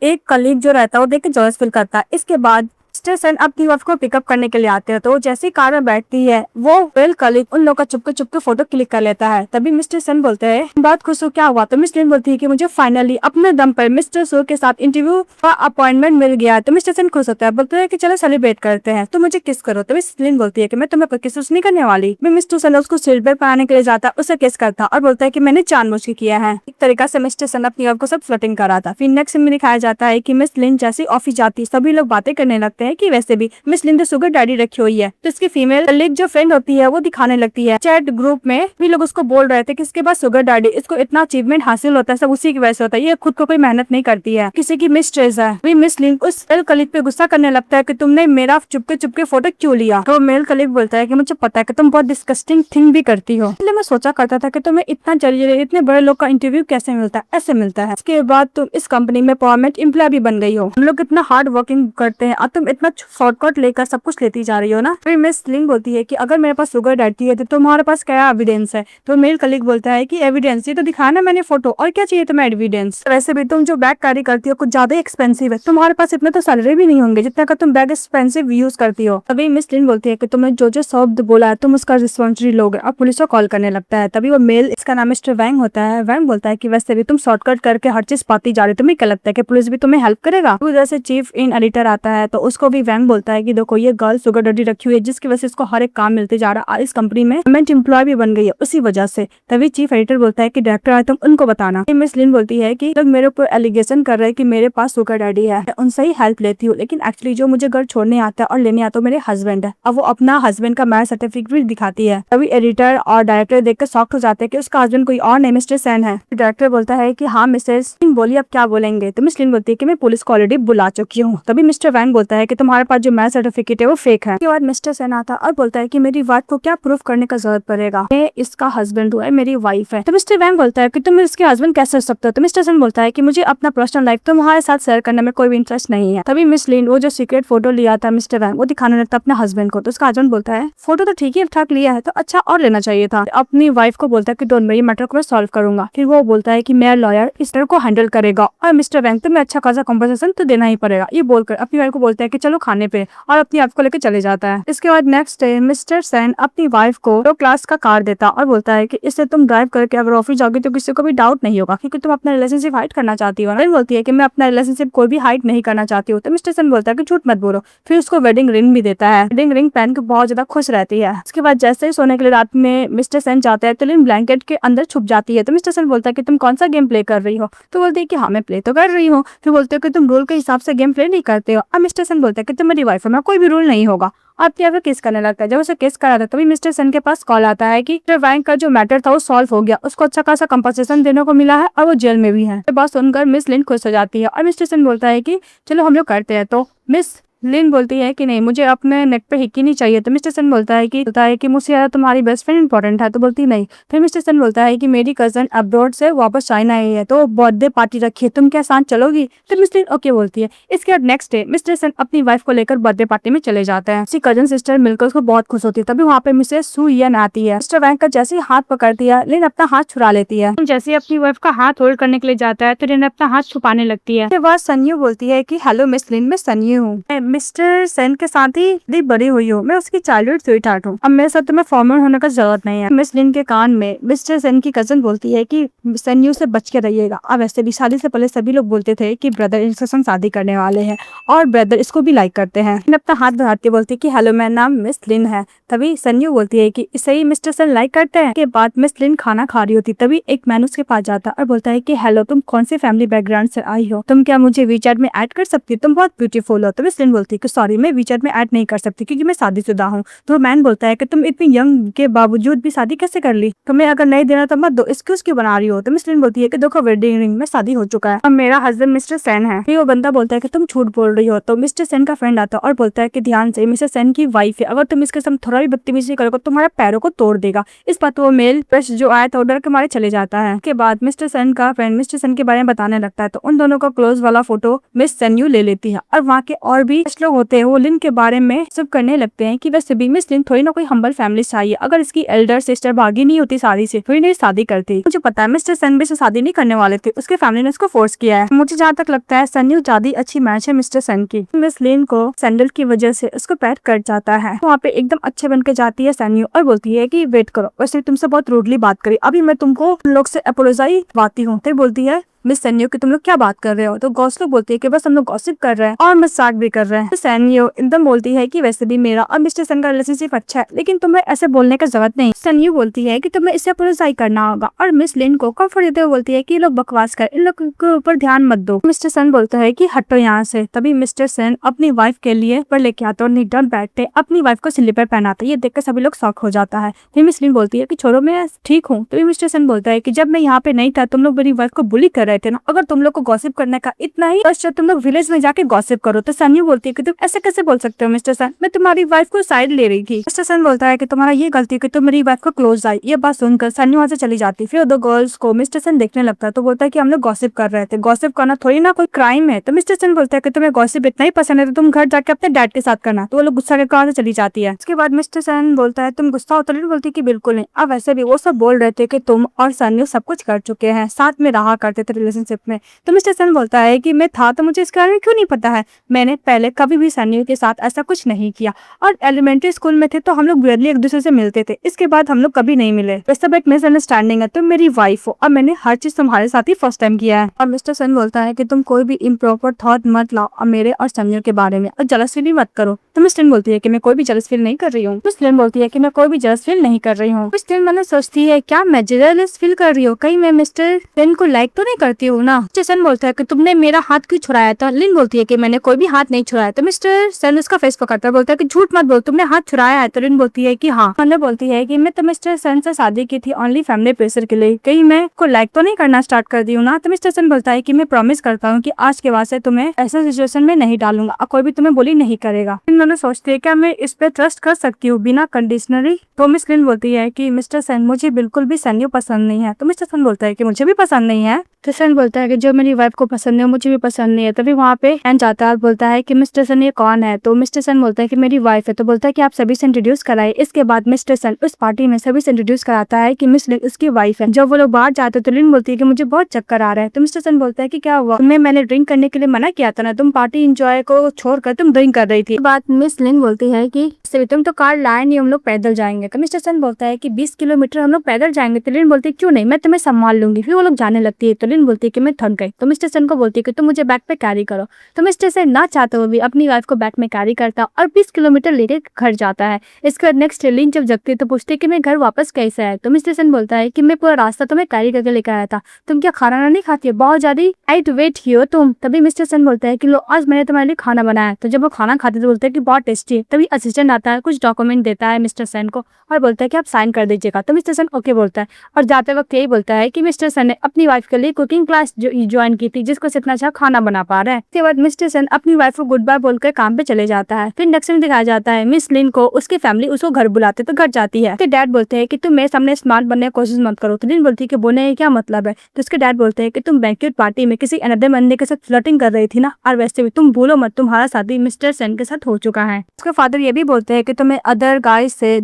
एक कलीग जो रहता है वो देख के जॉयस फील करता है। इसके बाद मिस्टर सन अपनी वाइफ को पिकअप करने के लिए आते हैं तो जैसे ही कार में बैठती है वो वेल कलीग उन लोग का चुपके फोटो क्लिक कर लेता है। तभी मिस्टर सन बोलते हैं बात खुश हो क्या हुआ? तो मिस लिन बोलती है कि मुझे फाइनली अपने दम पर मिस्टर सो के साथ इंटरव्यू का अपॉइंटमेंट मिल गया। तो मिस्टर सन खुश होता है, बोलते हैं कि चलो सेलिब्रेट करते हैं, तो मुझे किस करो। तो मिस लिन बोलती है कि मैं तुम्हें किस नहीं करने वाली। मिस्टर सन उसको सिल्वर पहनाने के लिए जाता है, उसे किस करता और बोलता है कि मैंने जानबूझ के किया है। एक तरीका से मिस्टर सन अपनी वाइफ को सब फ्लर्टिंग कराता। फिर नेक्स्ट में दिखाया जाता है कि मिस लिन जैसी ऑफिस जाती सभी लोग बातें करने लगते हैं कि वैसे भी मिस लिन शुगर डैडी रखी हुई है। तो इसकी फीमेल कलीग जो फ्रेंड होती है वो दिखाने लगती है। चैट ग्रुप में भी लोग उसको बोल रहे थे कि इसके बाद शुगर डैडी, इसको इतना अचीवमेंट हासिल होता है सब उसी की वजह से होता है, ये खुद को कोई मेहनत नहीं करती है, किसी की मिस्ट्रेस है। भी मिस लिन उस मेल कलीग पे गुस्सा करने लगता है कि तुमने मेरा चुपके फोटो क्यों लिया? तो मेल कलीग बोलता है कि मुझे पता है कि तुम बहुत डिस्कस्टिंग थिंग भी करती हो, इसलिए मैं सोचा करता था कि तुम्हें इतना जल्दी इतने बड़े लोग का इंटरव्यू कैसे मिलता है? ऐसे मिलता है। इसके बाद तुम इस कंपनी में परमानेंट एम्प्लॉय भी बन गई हो, हम लोग इतना हार्ड वर्किंग करते हैं और तुम इतना शॉर्टकट लेकर सब कुछ लेती जा रही हो ना। फिर मिस लिन बोलती है कि अगर मेरे पास शुगर डैडी है तो तुम्हारे पास क्या एविडेंस है? तो मेल कलीग बोलता है कि एविडेंस ये तो दिखाया ना मैंने फोटो, और क्या चाहिए तुम्हें एविडेंस? वैसे भी तुम जो बैग कैरी करती हो कुछ ज्यादा एक्सपेंसिव है, तुम्हारे पास इतने तो सैलरी भी नहीं होंगे जितना का तुम बैग एक्सपेंसिव यूज करती हो। तभी मिस लिन बोलती है कि तुमने जो शब्द बोला है तुम उसका रिस्पॉन्सिबिलिटी लोगे, और पुलिस को कॉल करने लगता है। तभी वो मेल, इसका नाम मिस्टर वैंग होता है, वैंग बोलता है कि वैसे भी तुम शॉर्टकट करके हर चीज पाती जा रही हो, तुम्हें क्या लगता है कि पुलिस भी तुम्हें हेल्प करेगा? उधर से चीफ इन एडिटर आता है तो उसको भी वैंग बोलता है कि देखो ये गर्ल शुगर डैडी रखी हुई है जिसकी वजह से इसको हर एक काम मिलते जा रहा है और इस कंपनी में गवर्नमेंट एम्प्लॉय भी बन गई है उसी वजह से। तभी चीफ एडिटर बोलता है कि डायरेक्टर आए तुम उनको बताना। मिस लिन बोलती है कि लोग मेरे ऊपर एलिगेशन कर रहे हैं कि मेरे पास शुगर डैडी है, उनसे ही हेल्प लेती हूँ, लेकिन एक्चुअली जो मुझे घर छोड़ने आता है और लेने आता है मेरे हस्बैंड है। अब वो अपना हस्बैंड का मैरिज सर्टिफिकेट भी दिखाती है। तभी एडिटर और डायरेक्टर देखकर शॉक्ड हो जाते हैं कि उसका हस्बैंड कोई और नहीं मिस्टर सेन है। डायरेक्टर बोलता है कि हाँ मिसेस लिन बोलिए अब क्या बोलेंगे? तो मिस लिन बोलती है कि मैं पुलिस को ऑलरेडी बुला चुकी हूँ। तभी मिस्टर वैंग बोलता है कि तुम्हारे पास जो मैरिज सर्टिफिकेट है वो फेक है। उसके बाद मिस्टर सेन आता और बोलता है कि मेरी वाइफ को क्या प्रूफ करने का जरूरत पड़ेगा, मैं इसका हस्बैंड हूँ, मेरी वाइफ है। तो मिस्टर वैंग बोलता है कि तुम इसके हस्बैंड कैसे हो सकते हो? तो मिस्टर सेन बोलता है कि मुझे अपना पर्सनल लाइफ तुम्हारे साथ शेयर करने में कोई भी इंटरेस्ट नहीं है। तभी मिस लिन वो जो सीक्रेट फोटो लिया था मिस्टर वैंग वो दिखाने लगता अपने हस्बैंड को। तो उसका हस्बैंड बोलता है फोटो तो ठीक ठाक लिया है तो अच्छा और लेना चाहिए था। अपनी वाइफ को बोलता है कि डोंट वरी मैटर को मैं सॉल्व करूंगा। फिर वो बोलता है कि मेरा लॉयर इस तरह को हैंडल करेगा और मिस्टर वैंग तुम्हें अच्छा खासा कॉम्पनसेशन तो देना ही पड़ेगा। ये बोलकर अपनी वाइफ को बोलता है कि चलो चलो खाने पे, और अपनी वाइफ को लेकर चले जाता है। इसके बाद नेक्स्ट डे मिस्टर सेन अपनी वाइफ को क्लास का कार देता और बोलता है कि इससे तुम ड्राइव करके अगर ऑफिस जाओगी तो किसी को भी डाउट नहीं होगा, क्योंकि तुम अपना रिलेशनशिप हाइड करना चाहती हो। बोलती है कि मैं अपना रिलेशनशिप कोई भी हाइड नहीं करना चाहती हूँ। तो मिस्टर सेन बोलता है कि झूठ मत बोलो। फिर उसको वेडिंग रिंग भी देता है। वेडिंग रिंग पहन के बहुत ज्यादा खुश रहती है। उसके बाद जैसे ही सोने के लिए रात में मिस्टर सेन जाता है तो लिन ब्लैंकेट के अंदर छुप जाती है। तो मिस्टर सेन बोलता है कि तुम कौन सा गेम प्ले कर रही हो। तो बोलती है कि हाँ मैं प्ले तो कर रही हूँ। फिर बोलते हो कि तुम रूल के हिसाब से गेम प्ले नहीं करते हो। अब मिस्टर सेन बोलता है कि तुम मेरी वाइफ हो, मैं कोई भी रूल नहीं होगा। अब यहाँ पे किस करने लगता है। जब उसे किस करा था तभी मिस्टर सेन के पास कॉल आता है कि वैंक का जो मैटर था वो सॉल्व हो गया, उसको अच्छा खासा कंपनसेशन देने को मिला है और वो जेल में भी है। बात सुनकर मिस लिन खुश हो जाती है और मिस्टर सेन बोलता है कि चलो हम लोग करते हैं। तो मिस लिन बोलती है कि नहीं, मुझे अपने नेक पे हिक्की नहीं चाहिए। तो मिस्टर सेन बोलता है कि मुझसे ज्यादा तुम्हारी बेस्ट फ्रेंड इंपॉर्टेंट है। तो बोलती नहीं। फिर मिस्टर सेन बोलता है कि मेरी कजन अब्रॉड से वापस चाइना आई है तो बर्थडे पार्टी रखी है, तुम क्या साथ चलोगी। तो मिस लिन ओके बोलती है। इसके बाद नेक्स्ट डे मिस्टर सेन अपनी वाइफ को लेकर बर्थडे पार्टी में चले जाते हैं। उसकी कजन सिस्टर मिलकर उसको बहुत खुश होती है। तभी वहाँ पे मिसेस सू यन आती है। मिस्टर वैंक का जैसे ही हाथ पकड़ती है लिन अपना हाथ छुड़ा लेती है। जैसे अपनी वाइफ का हाथ होल्ड करने के लिए जाता है तो लिन अपना हाथ छुपाने लगती है। उसके बाद सन्यू बोलती है कि हेलो मिस लिन, मैं सन्यू हूँ, मिस्टर सेन के साथ ही बड़ी हुई हूँ, मैं उसकी चाइल्डहुड स्वीट हार्ट हूँ, अब मेरे साथ तुम्हें फॉर्मल होने का जरूरत नहीं है। मिस लिन के कान में मिस्टर सेन की कजन बोलती है कि सन्यू से बच के रहिएगा। अब वैसे भी शादी से पहले सभी लोग बोलते थे कि ब्रदर इसके संग शादी करने वाले हैं और ब्रदर इसको भी लाइक करते हैं। अपना हाथ बढ़ाती बोलती है कि हेलो मेरा नाम मिस लिन है। तभी सन्यू बोलती है कि सही मिस्टर सेन लाइक करते हैं। के बाद मिस लिन खाना खा रही होती तभी एक मैन उसके पास जाता और बोलता है कि हेलो तुम कौन से फैमिली बैकग्राउंड से आई हो, तुम क्या मुझे वीचैट में ऐड कर सकती हो, तुम बहुत ब्यूटीफुल हो। तो मिस लिन बोलती है कि सॉरी मैं वीचैट में ऐड नहीं कर सकती क्योंकि मैं शादीशुदा हूँ। तो मैन बोलता है कि तुम इतनी यंग के बावजूद भी शादी कैसे कर ली, तुम्हें अगर नहीं देना तो मत दो, एक्सक्यूज क्यों बना रही हो। तो मिस लिन बोलती है कि देखो वेडिंग रिंग में शादी हो चुका है, अब मेरा हस्बैंड मिस्टर सेन है। फिर वो बंदा बोलता है कि तुम झूठ बोल रही हो। तो मिस्टर सेन का फ्रेंड आता और बोलता है कि ध्यान से, मिस्टर सेन की वाइफ है, अगर तुम इसके साथ थोड़ा भी बदतमीजी करोगे तुम्हारे पैरों को तोड़ देगा। इस बात वो मेल फ्रेश जो आया था ऑर्डर के मारे चले जाता है। उसके बाद मिस्टर सेन का फ्रेंड मिस्टर सेन के बारे में बताने लगता है तो उन दोनों का क्लोज वाला फोटो मिस सन्यू ले लेती है और वहाँ के और भी लोग होते हैं वो लिन के बारे में सब करने लगते हैं कि वैसे भी मिस लिन थोड़ी ना कोई हम्बल फैमिली से आई है, अगर इसकी एल्डर सिस्टर भागी नहीं होती शादी से थोड़ी नहीं शादी करती। मुझे पता है मिस्टर सेन भी शादी नहीं करने वाले थे, उसके फैमिली ने उसको फोर्स किया है। मुझे जहाँ तक लगता है सन्यू ज्यादा अच्छी मैच है मिस्टर सेन की। मिस लिन को सैंडल की वजह से उसको पैर कट जाता है। वहाँ पे एकदम अच्छे बन के जाती है सन्यू और बोलती है कि वेट करो, वैसे तुमसे बहुत रूडली बात करी, अभी मैं तुमको लोग से अपोलोजाइज पाती हूँ। तो बोलती है मिस सन्यू कि तुम लोग क्या बात कर रहे हो। तो गॉसिप बोलती है कि बस हम लोग गॉसिप कर रहे हैं और मजाक भी कर रहे हैं। तो सन्यू एकदम बोलती है कि वैसे भी मेरा और मिस्टर सेन का रिलेशनशिप अच्छा है लेकिन तुम्हें ऐसे बोलने का जरूरत नहीं। सन्यू बोलती है कि तुम्हें इससे अपोलोजाइज करना होगा और मिस लिन को कंफर्ट देते हुए बोलती है कि ये लोग बकवास कर, इन लोग के ऊपर ध्यान मत दो। मिस्टर सेन बोलता है कि हटो यहाँ से। तभी मिस्टर सेन अपनी वाइफ के लिए पर लेके आता और नीडन बैठते अपनी वाइफ को स्लीपर पहनाता है। ये देखकर सभी लोग शॉक हो जाता है। फिर मिस लिन बोलती है कि छोड़ो मैं ठीक हूँ। तभी मिस्टर सेन बोलता है कि जब मैं यहाँ पे नहीं था तुम लोग मेरी वाइफ को बुली कर रहे थे ना, अगर तुम लोग को गॉसिप करने का इतना ही तो तुम लोग विलेज में जाके गॉसिप करो। तो सन्यू बोलती है कि तुम ऐसे कैसे बोल सकते हो मिस्टर सेन, मैं तुम्हारी वाइफ को साइड ले रही थी। मिस्टर सेन बोलता है कि तुम्हारा ये गलती कि तुम मेरी वाइफ को क्लोज आई। ये बात सुनकर सन्यू वहाँ से चली जाती। फिर दो गर्ल्स को मिस्टर सेन देखने लगता है तो बोलता है कि हम लोग गॉसिप कर रहे थे, गॉसिप करना थोड़ी ना कोई क्राइम है। तो मिस्टर सेन बोलता है कि तुम्हें गॉसिप इतना ही पसंद है तो तुम घर जाके अपने डैड के साथ करना। तो वो लोग गुस्सा करके वहाँ से चली जाती है। उसके बाद मिस्टर सेन बोलता है तुम गुस्सा हो। तो बोलती है कि बिल्कुल नहीं, अब वैसे भी वो सब बोल रहे थे कि तुम और सन्यू सब कुछ कर चुके हैं, साथ में रहा करते थे रिलेशनशिप में। तो मिस्टर सेन बोलता है कि मैं था तो मुझे इसके बारे में क्यों नहीं पता है, मैंने पहले कभी भी सन्यू के साथ ऐसा कुछ नहीं किया और एलिमेंट्री स्कूल में थे तो हम लोग रेयरली एक दूसरे से मिलते थे, इसके बाद हम लोग कभी नहीं मिले। वैसे सब एक मिसअंडरस्टैंडिंग है, तुम मेरी वाइफ हो और मैंने हर चीज तुम्हारे साथ ही फर्स्ट टाइम किया है। और मिस्टर सेन बोलता है कि तुम कोई भी इम्प्रॉपर थॉट मत लाओ और मेरे और सन्यू के बारे में और जलस फील भी मत करो। तो मिस लिन बोलती है कि मैं कोई भी जलस फील नहीं कर रही हूँ। मिस लिन बोलती है कि मैं कोई भी जलस फील नहीं कर रही हूँ। मिस लिन मैंने सोचती है क्या मैं जेलस फील कर रही हूँ, कहीं मैं मिस्टर सेन को लाइक तो नहीं करती हूँ ना। मिस्टर सेन बोलता है कि तुमने मेरा हाथ क्यों छुड़ाया था। लिन बोलती है कि मैंने कोई भी हाथ नहीं छुड़ाया। तो मिस्टर सेन उसका फेस पकड़ता है, बोलता है कि झूठ मत बोल, तुमने हाथ छुड़ाया है। तो लिन बोलती है कि हाँ। मैंने बोलती है कि मैं तो मिस्टर सेन से शादी की थी ओनली फैमिली प्रेशर के लिए, कहीं मैं को लाइक तो नहीं करना स्टार्ट कर दी हूँ ना। तो मिस्टर सेन बोलता है कि मैं प्रॉमिस करता हूँ कि आज के बाद से तुम्हें ऐसा सिचुएशन में नहीं डालूंगा और कोई भी तुम्हें बोली नहीं करेगा। इन दोनों सोचते हैं क्या मैं इस पे ट्रस्ट कर सकती हूँ बिना कंडीशनरी। तो मिस लिन बोलती है कि मिस्टर सेन मुझे बिल्कुल भी सन्यू पसंद नहीं है। तो मिस्टर सेन बोलता है कि मुझे भी पसंद नहीं है। तो सन बोलता है कि जो मेरी वाइफ को पसंद है मुझे भी पसंद नहीं है। तभी वहाँ पे एन जाता है और बोलता है कि मिस्टर सन ये कौन है। तो मिस्टर सन बोलता है कि मेरी वाइफ है। तो बोलता है कि आप सभी से इंट्रोड्यूस कराइए। इसके बाद मिस्टर सन उस पार्टी में सभी से इंट्रोड्यूस कराता है कि मिस लिन उसकी वाइफ है। जब वो लोग बाहर जाते हैं तो लिन बोलती है कि मुझे बहुत चक्कर आ रहा है। तो मिस्टर सन बोलता है कि क्या हुआ, तुम्हें मैंने ड्रिंक करने के लिए मना किया था ना, तुम पार्टी एंजॉय को छोड़कर तुम ड्रिंक कर रही थी। बात मिस लिन बोलती है कि तुम तो कार लाए नहीं, हम लोग पैदल जाएंगे। तो मिस्टर सन बोलता है कि 20 किलोमीटर हम लोग पैदल जाएंगे। तो लिन बोलती है क्यों नहीं, मैं तुम्हें संभाल लूंगी। फिर वो लोग जाने लगती है। तो लिन बोलती है कि मैं थक गई। तो मिस्टर सन को बोलती है कि तुम मुझे बैक पे कैरी करो। तो मिस्टर सन ना चाहते हुए भी अपनी वाइफ को बैक में कैरी करता और 20 किलोमीटर लेके घर जाता है। इसके बाद नेक्स्ट लिन जब जगती है तो पूछती है कि मैं घर वापस कैसे आया। तो मिस्टर सन बोलता है कि मैं पूरा रास्ता तुम्हें कैरी करके लेकर आया था, तुम क्या खाना नहीं खाती है, बहुत ज्यादा लाइट वेट ही हो तुम। तभी मिस्टर सन बोलता है कि लो आज मैंने तुम्हारे लिए खाना बनाया। तो जब वो खाना खाते तो बोलते हैं कि बहुत टेस्टी है। तभी असिस्टेंट आता है, कुछ डॉक्यूमेंट देता है मिस्टर सन को और बोलता है कि आप साइन कर दीजिएगा। तो मिस्टर सन ओके बोलता है और जाते वक्त यही बोलता है कि मिस्टर सन ने अपनी वाइफ के लिए कुकिंग क्लास ज्वाइन की थी, जिसको इतना अच्छा खाना बना पा रहा है। इसके बाद मिस्टर सन अपनी वाइफ को गुड बाय बोलकर काम पे चले जाता है। फिर नेक्स्ट में दिखाया जाता है मिस लिन को उसकी फैमिली उसको घर बुलाते तो घर जाती है। उसके डैड बोलते हैं कि तुम मेरे सामने स्मार्ट बनने की कोशिश मत करो। तो लिन बोलती है कि बोलने का क्या मतलब है। तो उसके डैड बोलते हैं कि तुम बैंक्वेट पार्टी में किसी अनदर बंदे के साथ फ्लर्टिंग कर रही थी ना, और वैसे भी तुम भूलो मत तुम्हारा शादी मिस्टर सन के साथ हो चुका है। उसके फादर ये भी बोलते हैं कि तुम्हें अदर गाइस से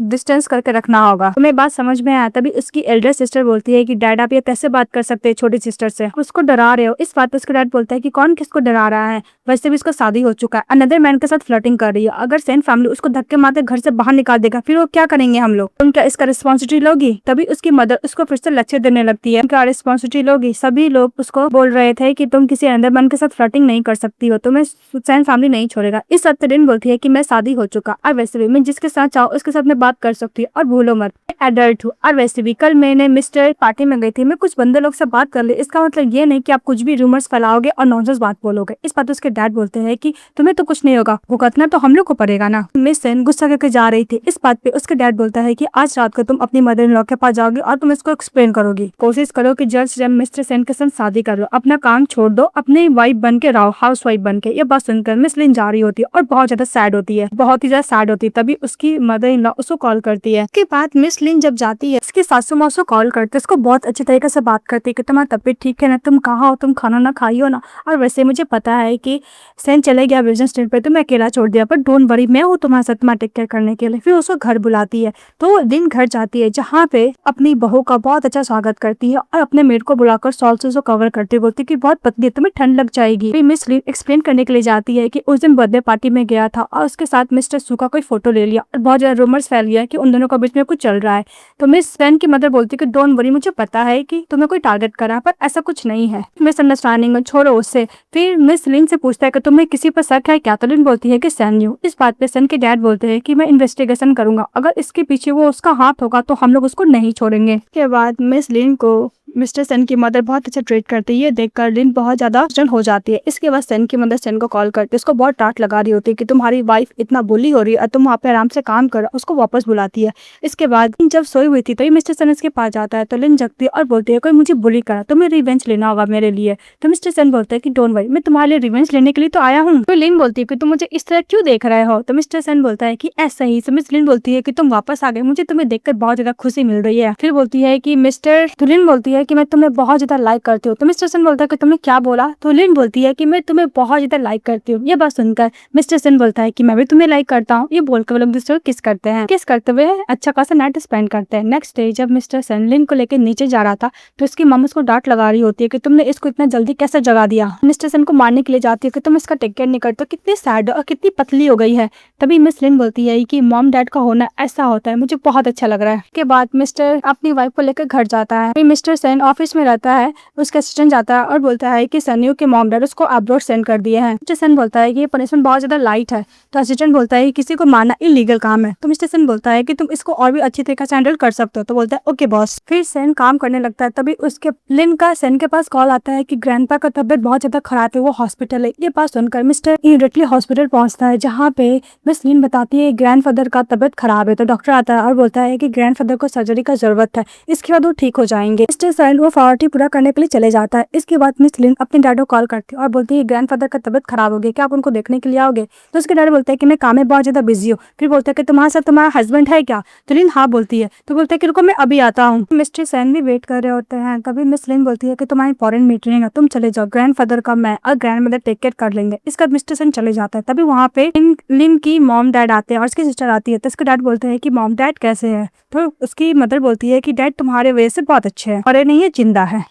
डिस्टेंस करके रखना होगा। तुम्हें बात समझ में आया। तभी उसकी एल्डर सिस्टर बोलती है कि डैड आप ये कैसे बात कर सकते हैं छोटी सिस्टर से, उसको डरा रहे हो। इस बात पर उसका डैड बोलता है कि कौन किसको डरा रहा है, वैसे भी उसको शादी हो चुका है, अनदर मैन के साथ फ्लर्टिंग कर रही है। अगर सेन फैमिली उसको धक्के मारते घर से बाहर निकाल देगा फिर वो क्या करेंगे हम लोग, तुम क्या इसका रिस्पॉन्सिबिलिटी लोगी। तभी उसकी मदर उसको फिर से लेक्चर देने लगती है, क्या रिस्पॉन्सिबिलिटी लोगी। सभी लोग उसको बोल रहे थे कि तुम किसी अनदर मैन के साथ फ्लर्टिंग नहीं कर सकती हो, तुम्हें सेन फैमिली नहीं छोड़ेगा। इस वक्त दिन बोलती है कि मैं शादी हो चुका और वैसे भी मैं जिसके साथ चाहूँ उसके साथ मैं बात कर सकती हूँ और भूलो मत एडल्ट हूँ। और वैसे भी कल मैंने मिस्टर पार्टी में गई थी, मैं कुछ बंदे लोग से बात कर ली, इसका मतलब ये नहीं कि आप कुछ भी रूमर्स फैलाओगे और नॉनसेंस बात बोलोगे। इस बात उसके डैड बोलते हैं कि तुम्हें तो कुछ नहीं होगा, भुगतना तो हम लोग को पड़ेगा ना। मिस सेन गुस्सा करके जा रही थी। इस बात पे उसके डैड बोलता है कि आज रात को तुम अपनी मदर इन लॉ के पास जाओगी और तुम इसको एक्सप्लेन करोगी। कोशिश करो कि जल्द से जल्द मिस्टर सेन के साथ शादी कर लो, अपना काम छोड़ दो, अपनी वाइफ बन के रहो, हाउस वाइफ बन के। ये बात सुनकर मिस लिन जा रही होती है और बहुत ज्यादा सैड होती है, बहुत ही ज्यादा सैड होती है। तभी उसकी मदर इन लॉ उसको कॉल करती है। इसके बाद मिस लिन जब जाती है उसकी सासू माँ उसको कॉल करते, उसको बहुत अच्छे तरीके से बात करती है कि तुम्हारी तबीयत ठीक है ना, तुम कहाँ हो, तुम खाना ना खाई हो ना, और वैसे मुझे पता है कि सेन चले गया बिजनेस ट्रिप पे, तुम्हें अकेला छोड़ दिया, पर डोंट वरी मैं हूँ तुम्हारे साथ, तुम्हारा टेक केयर करने के लिए। फिर उसको घर बुलाती है। तो दिन घर जाती है जहाँ पे अपनी बहू का बहुत अच्छा स्वागत करती है और अपने मेड को बुलाकर सॉल्ट से उसको कवर करती है, बोलती है कि बहुत पतली है, तुम्हें ठंड लग जाएगी। फिर मिस लिन एक्सप्लेन करने के लिए जाती है कि उस दिन बर्थडे पार्टी में गया था और उसके साथ मिस्टर सू का कोई फोटो ले लिया और बहुत ज्यादा रूमर्स फैल गया कि उन दोनों के बीच में कुछ चल रहा है। तो मिस सेन की मदर बोलती है कि डोंट वरी, मुझे पता है कि तुम्हें कोई टारगेट करा, पर ऐसा कुछ नहीं है, मिसअंडरस्टैंडिंग छोड़ो उससे। फिर मिस लिन से पूछता है कि तुम्हें किसी पर शक है क्या। तो लिन बोलती है कि सेन यू। इस बात पे सेन के डैड बोलते हैं कि मैं इन्वेस्टिगेशन करूंगा, अगर इसके पीछे वो उसका हाथ होगा तो हम लोग उसको नहीं छोड़ेंगे। इसके बाद मिस लिन को मिस्टर सेन की मदर बहुत अच्छा ट्रीट करती है, ये देखकर लिन बहुत ज्यादा फ्रस्ट्रेट हो जाती है। इसके बाद सेन की मदर सेन को कॉल करती है, उसको बहुत डांट लगा रही होती है कि तुम्हारी वाइफ इतना बुली हो रही है और तुम वहाँ पे आराम से काम करो, उसको वापस बुलाती है। इसके बाद जब सोई हुई थी तो मिस्टर सेन इसके पास जाता है। तो लिन जगती है और बोलती है कोई मुझे बुली करा, तुम्हें रिवेंज लेना होगा मेरे लिए। तो मिस्टर सेन बोलते हैं कि डोंट वरी, मैं तुम्हारे लिए रिवेंज लेने के लिए तो आया हूँ। तो लिन बोलती है कि तुम मुझे इस तरह क्यों देख रहे हो। तो मिस्टर सेन बोलता है कि ऐसा ही। तो मिस लिन बोलती है कि तुम वापस आ गए, मुझे तुम्हें देखकर बहुत ज्यादा खुशी मिल रही है। फिर बोलती है कि लिन बोलती है कि मैं तुम्हें बहुत ज्यादा लाइक करती हूँ। तो मिस्टर सेन बोलता है कि तुमने क्या बोला। तो लिन बोलती है कि मैं तुम्हें बहुत ज्यादा लाइक करती हूँ। ये बात सुनकर मिस्टर सेन बोलता है कि मैं भी तुम्हें लाइक करता हूँ। ये बोलकर वो लोग दूसरे को किस करते हैं, किस करते हुए अच्छा खासा नाइट स्पेंड करते हैं। नेक्स्ट डे जब मिस्टर सेन लिन को लेकर नीचे जा रहा था तो उसकी मम्मी उसको डांट लगा रही होती है कि तुमने इसको इतना जल्दी कैसे जगा दिया। मिस्टर सेन को मारने के लिए जाती है कि तुम इसका टेक केयर नहीं करते, कितनी सैड और कितनी पतली हो गई है। तभी मिस लिन बोलती है कि मॉम डैड का होना ऐसा होता है, मुझे बहुत अच्छा लग रहा है। के बाद मिस्टर अपनी वाइफ को लेकर घर जाता है। मिस्टर सेन ऑफिस में रहता है, उसका असिस्टेंट जाता है और बोलता है कि सन्यू के मॉम डैड उसको अब्रॉड सेंड कर दिए हैं। मिस्टर सेन बोलता है कि ये पनिशमेंट बहुत ज्यादा लाइट है। तो असिस्टेंट बोलता है कि किसी को मारना इलीगल काम है। तो मिस्टर सेन बोलता है कि तुम इसको और भी अच्छी तरीके से हैंडल कर सकते हो। तो बोलता है ओके बॉस। फिर सेन काम करने लगता है। तभी उसके लिन का सेन के पास कॉल आता है कि ग्रैंडपा का तबियत बहुत ज्यादा खराब है, वो हॉस्पिटल है। ये बात सुनकर मिस्टर इमीडिएटली हॉस्पिटल पहुंचता है जहाँ पे मिस लिन बताती है ग्रैंडफादर का तबियत खराब है। तो डॉक्टर आता है और बोलता है कि ग्रैंडफादर को सर्जरी का जरूरत है, इसके बाद वो ठीक हो जाएंगे। मिस्टर सन वो फॉर्मेलिटी पूरा करने के लिए चले जाता है। इसके बाद मिस लिन अपने डैड को कॉल करती है और बोलती है ग्रैंडफादर का तबीयत खराब हो गई, क्या आप उनको देखने के लिए आओगे? तो उसके डैड बोलते हैं कि मैं काम में बहुत ज्यादा बिजी हूँ। फिर बोलते हैं कि तुम्हारे साथ तुम्हारा हस्बैंड है क्या? तो लिन हाँ बोलती है। तो बोलते हैं कि रुको मैं अभी आता हूँ। मिस्टर सन भी वेट कर रहे होते हैं। तभी मिस लिन बोलती है कि तुम्हारी फॉरेन मीटिंग है, तुम चले जाओ, ग्रैंडफादर का मैं और ग्रैंड मदर टेक केयर कर लेंगे। इसका मिस्टर सन चले जाता है। तभी वहाँ पे लिन की मॉम डैड आते हैं और उसकी सिस्टर आती है। तो उसके डैड बोलते हैं कि मॉम डैड कैसे है? तो उसकी मदर बोलती है कि डैड तुम्हारे वजह से बहुत अच्छे हैं और ये नहीं है जिंदा है।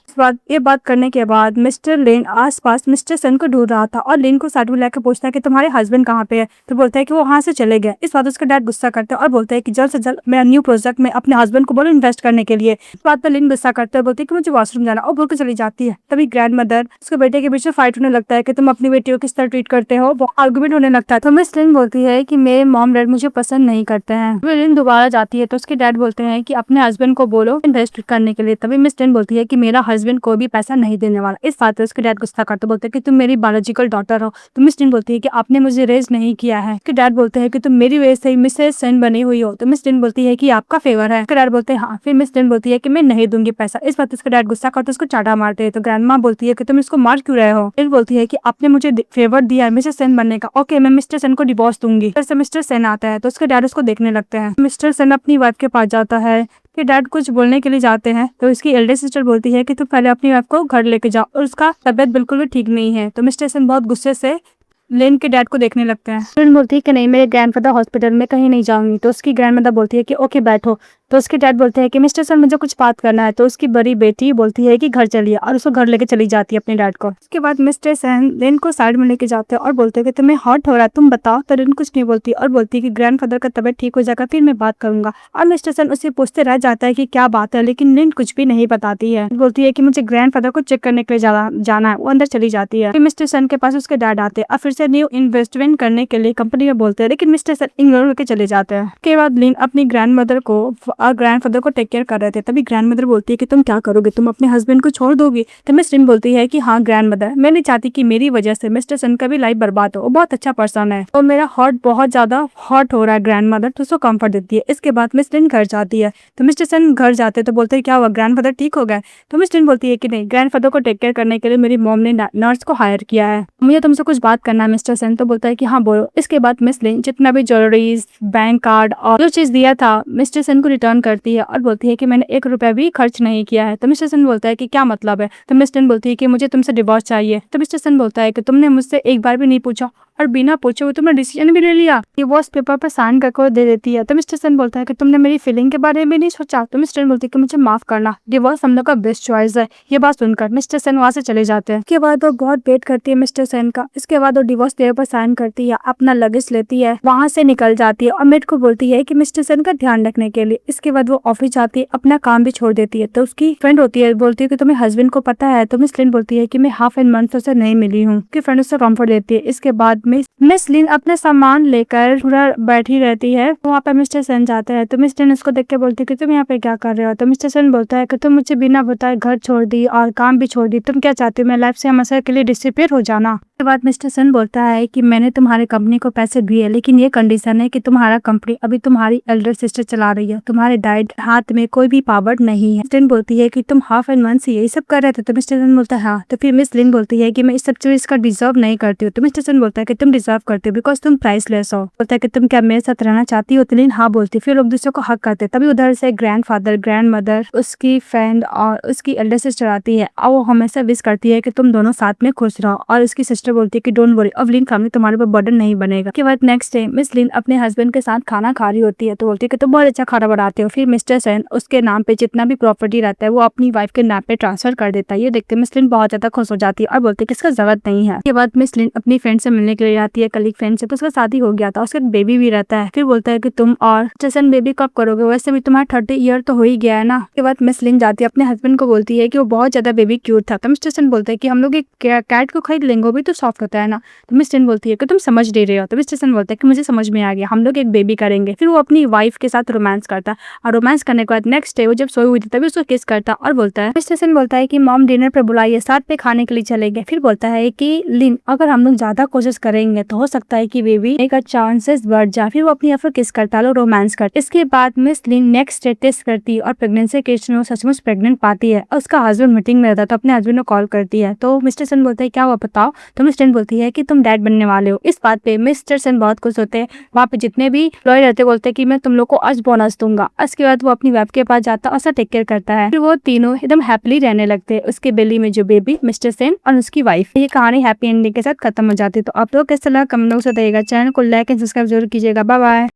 ये बात करने के बाद मिस्टर लिन आसपास मिस्टर सन को ढूंढ रहा था और लिन को साइड में लेकर पूछता है कि तुम्हारे हस्बैंड कहाँ पे है? तो बोलता है कि वो वहाँ से चले गए। इस बात उसका डैड गुस्सा करते हैं और बोलते हैं कि जल्द से जल्द मेरा न्यू प्रोजेक्ट में अपने हस्बैंड को बोलो इन्वेस्ट करने के लिए। इस बात पर लिन गुस्सा करते हैं, बोलती है कि मुझे वॉशरूम जाना और बोल के चली जाती है। तभी ग्रैंड मदर उसके बेटे के बीच में फाइट होने लगता है कि तुम अपनी बेटी को किस तरह ट्रीट करते हो, वो आर्गुमेंट होने लगता है। तो मिस लिन बोलती है कि मेरे मॉम डैड मुझे पसंद नहीं करते हैं। फिर लिन दोबारा जाती है तो उसके डैड बोलते हैं कि अपने हस्बैंड को बोलो इन्वेस्ट करने के लिए। तभी मिस लिन बोलती है कि मेरा हस्बैंड को भी पैसा नहीं देने वाला। इस बात पे उसके डैड गुस्सा करते बोलते हैं कि तुम मेरी बायोलॉजिकल डॉटर हो। तो मिस लिन बोलती है कि आपने मुझे रेज नहीं किया है। उसके डैड बोलते हैं कि तुम मेरी वजह से मिसेस सन बनी हुई हो। तो मिस लिन बोलती है कि आपका फेवर है। उसके डैड बोलते हैं हाँ। फिर मिस लिन बोलती है कि मैं नहीं दूंगी पैसा। इस बात उसका डैड गुस्सा करते उसको चाटा मारते हैं। तो ग्रैंड माँ बोलती है कि तुम इसको मार क्यों रहे हो? फिर बोलती है कि आपने मुझे फेवर दिया है मिसेस सन बनने का, ओके मैं मिस्टर सन को डिवोर्स दूंगी। फिर से मिस्टर सन आता है तो उसके डैड उसको देखने लगते हैं। मिस्टर सन अपनी वाइफ के पास जाता है कि डैड कुछ बोलने के लिए जाते हैं। तो इसकी एल्डर सिस्टर बोलती है कि तुम पहले अपनी वाइफ को घर लेके जाओ और उसका तबियत बिल्कुल भी ठीक नहीं है। तो मिस्टर सन बहुत गुस्से से लिन के डैड को देखने लगते हैं। लिन बोलती है कि नहीं मेरे ग्रैंडफादर हॉस्पिटल में कहीं नहीं जाऊंगी। तो उसकी ग्रैंडमदर बोलती है कि ओके बैठो। तो उसके डैड बोलते हैं कि मिस्टर सन मुझे कुछ बात करना है। तो उसकी बड़ी बेटी बोलती है कि घर चलिए और उसको घर लेके चली जाती है अपने डैड को। उसके बाद मिस्टर सन लिन को साइड में लेके जाते हैं और बोलते हैं कि तुम्हें हॉट हो रहा है, तुम बताओ। तो लिन कुछ नहीं बोलती और बोलती है कि ग्रैंडफादर का तबियत ठीक हो जाएगा फिर मैं बात करूंगा। और मिस्टर सन उससे पूछते रह जाता है कि क्या बात है, लेकिन लिन कुछ भी नहीं बताती है। बोलती है कि मुझे ग्रैंडफादर को चेक करने के लिए जाना है। वो अंदर चली जाती है। फिर मिस्टर सन के पास उसके डैड आते हैं और फिर से न्यू इन्वेस्टमेंट करने के लिए कंपनी में बोलते हैं, लेकिन मिस्टर सन इग्नोर करके चले जाते हैं। उसके बाद लिन अपनी ग्रैंडमदर को और ग्रैंडफादर को टेक केयर कर रहे थे। तभी ग्रैंडमदर बोलती है कि तुम क्या करोगे, तुम अपने हस्बैंड को छोड़ दोगी? तो मिस लिन बोलती है कि हाँ ग्रैंडमदर, मैं नहीं चाहती कि मेरी वजह से मिस्टर सन का भी लाइफ बर्बाद हो। वो बहुत अच्छा पर्सन है और मेरा हार्ट बहुत ज्यादा हॉट हो रहा है ग्रैंडमदर। तो उसको कंफर्ट देती है। इसके बाद मिस लिन घर जाती है। तो मिस्टर सन घर जाते तो बोलते हैं क्या हुआ, ग्रैंडफादर ठीक हो गए? तो मिस लिन बोलती है कि नहीं, ग्रैंडफादर को टेक केयर करने के लिए मेरी मॉम ने नर्स को हायर किया है, मुझे तुमसे कुछ बात करना है मिस्टर सन। तो बोलता है कि हाँ बोलो। इसके बाद मिस लिन जितना भी ज्वेलरीज, बैंक कार्ड और जो चीज दिया था मिस्टर सन को रिटर्न करती है और बोलती है कि मैंने 1 रुपया भी खर्च नहीं किया है। तो मिस्टर सन बोलता है कि क्या मतलब है? तो मिस लिन बोलती है कि मुझे तुमसे डिवोर्स चाहिए। तो मिस्टर सन बोलता है कि तुमने मुझसे एक बार भी नहीं पूछा और बिना पूछे हुए तुमने डिसीजन भी ले लिया। डिवोर्स पेपर पर साइन करके दे देती है। तो मिस्टर सन बोलता है कि तुमने मेरी फीलिंग के बारे में नहीं सोचा। तो मिस्टर सन बोलती है कि मुझे माफ करना, डिवोर्स हम लोग का बेस्ट चॉइस है। ये बात सुनकर मिस्टर सन वहां से चले जाते हैं। इसके बाद वो बहुत वेट करती है मिस्टर सन का। इसके बाद वो डिवोर्स पेपर पर साइन करती है, अपना लगेज लेती है, वहां से निकल जाती है और मेड को बोलती है कि मिस्टर सन का ध्यान रखने के लिए। इसके बाद वो ऑफिस जाती है, अपना काम भी छोड़ देती है। तो उसकी फ्रेंड होती है, बोलती है कि तुम्हें हस्बैंड को पता है? तो मिस लिन बोलती है कि मैं हाफ एन मंथ से नहीं मिली हूँ। उसकी फ्रेंड उससे कंफर्ट देती है। इसके बाद मिस लिन अपने सामान लेकर पूरा बैठी रहती है। वहाँ पे मिस्टर सन जाता है। तो मिस लिन उसको देख के बोलती है कि तुम यहाँ पे क्या कर रहे हो? तो मिस्टर सन बोलता है कि तुम मुझे बिना बताए घर छोड़ दी और काम भी छोड़ दी, तुम क्या चाहती हो, मैं लाइफ से हमेशा के लिए डिसअपीयर हो जाना? उसके बाद मिस्टर सन बोलता है कि मैंने तुम्हारे कंपनी को पैसे दिए, लेकिन ये कंडीशन है कि तुम्हारा कंपनी अभी तुम्हारी एल्डर सिस्टर चला रही है, तुम्हारे डैड हाथ में कोई भी पावर नहीं है। मिस लिन बोलती है कि तुम हाफ एन मंथ से यही सब कर रहे थे? तो मिस्टर सन बोलता है हाँ। तो फिर मिस लिन बोलती है कि मैं इस सब चीज का डिजर्व नहीं करती हूँ। तो मिस्टर सन बोलता है कि तुम डिजर्व करते हो बिकॉज तुम प्राइसलेस हो। बोलता है कि तुम क्या मेरे साथ रहना चाहती हो? तो लिन हाँ बोलती। फिर लोग दूसरों को हक करते। तभी उधर से ग्रैंडफादर, ग्रैंडमदर, उसकी फ्रेंड और उसकी एल्डर सिस्टर आती है और वो हमेशा विश करती है कि तुम दोनों साथ में खुश रहो। और उसकी सिस्टर बोलती है कि डोंट वरी, अब लिन फैमिली तुम्हारे पर बर्डन नहीं बनेगा। के बाद नेक्स्ट डे मिस लिन अपने हस्बैंड के साथ खाना खा रही होती है। तो बोलती है कि तुम बहुत अच्छा खाना बनाते हो। फिर मिस्टर सन उसके नाम पे जितना भी प्रॉपर्टी रहता है वो अपनी वाइफ के नाम पे ट्रांसफर कर देता है। ये देखते मिस लिन बहुत ज्यादा खुश हो जाती है और बोलती है कि इसका जरूरत नहीं है। के बाद मिस लिन अपनी फ्रेंड से मिलने के लिए आती है, कलीग फ्रेंड से। तो उसका शादी हो गया था, उसका बेबी भी रहता है। फिर बोलता है कि तुम और मिस्टर सन बेबी कब करोगे? वैसे भी तुम्हारा 30 ईयर तो हो ही गया है ना। के बाद मिस लिन जाती है अपने हस्बैंड को बोलती है कि वो बहुत ज्यादा बेबी क्यूट था। तो मिस्टर सन बोलता है कि हम लोग एक कैट को खरीद लेंगे, वो भी तो सॉफ्ट होता है ना। तो मिस लिन बोलती है कि तुम समझ नहीं रहे हो। तो मिस्टर सन बोलता है कि मुझे समझ में आ गया, हम लोग एक बेबी करेंगे। फिर वो अपनी वाइफ के साथ रोमांस करता है और रोमांस करने के बाद नेक्स्ट डे वो जब सोई हुई थी तभी उसको किस करता और बोलता है, मिस्टर सन बोलता है कि मॉम डिनर पे बुलाइए, साथ पे खाने के लिए चलेंगे। फिर बोलता है कि लिन अगर हम लोग ज्यादा कोशिश करें करेंगे तो हो सकता है कि बेबी का चांसेस बढ़ जाए। फिर वो अपनी अफर किस करता है, रोमांस करता है। इसके बाद मिस लिन नेक्स्ट टेस्ट करती है और प्रेगनेंसी केस में सचमुच प्रेग्नेंट पाती है और उसका हस्बैंड मीटिंग में रहता है तो अपने हस्बैंड को कॉल करती है। तो मिस्टर सन बोलते हैं क्या हुआ बताओ, तो मिस लिन बोलती है कि तुम डैड बनने वाले हो। इस बात पे मिस्टर सन बहुत खुश होते हैं। वहाँ पे जितने भी लॉयर रहते बोलते हैं कि मैं तुम लोग को आज बोनस दूंगा। इसके बाद वो अपनी वाइफ के पास जाता है और टेक केयर करता है। फिर वो तीनों एकदम हैप्पीली रहने लगते हैं। उसके बेली में जो बेबी मिस्टर सेन और उसकी वाइफ। ये कहानी हैप्पी एंडिंग के साथ खत्म हो जाती है। तो आप लोग कैसा लगा कमेंट बॉक्स में बताइएगा। चैनल को लाइक एंड सब्सक्राइब जरूर कीजिएगा। Bye bye.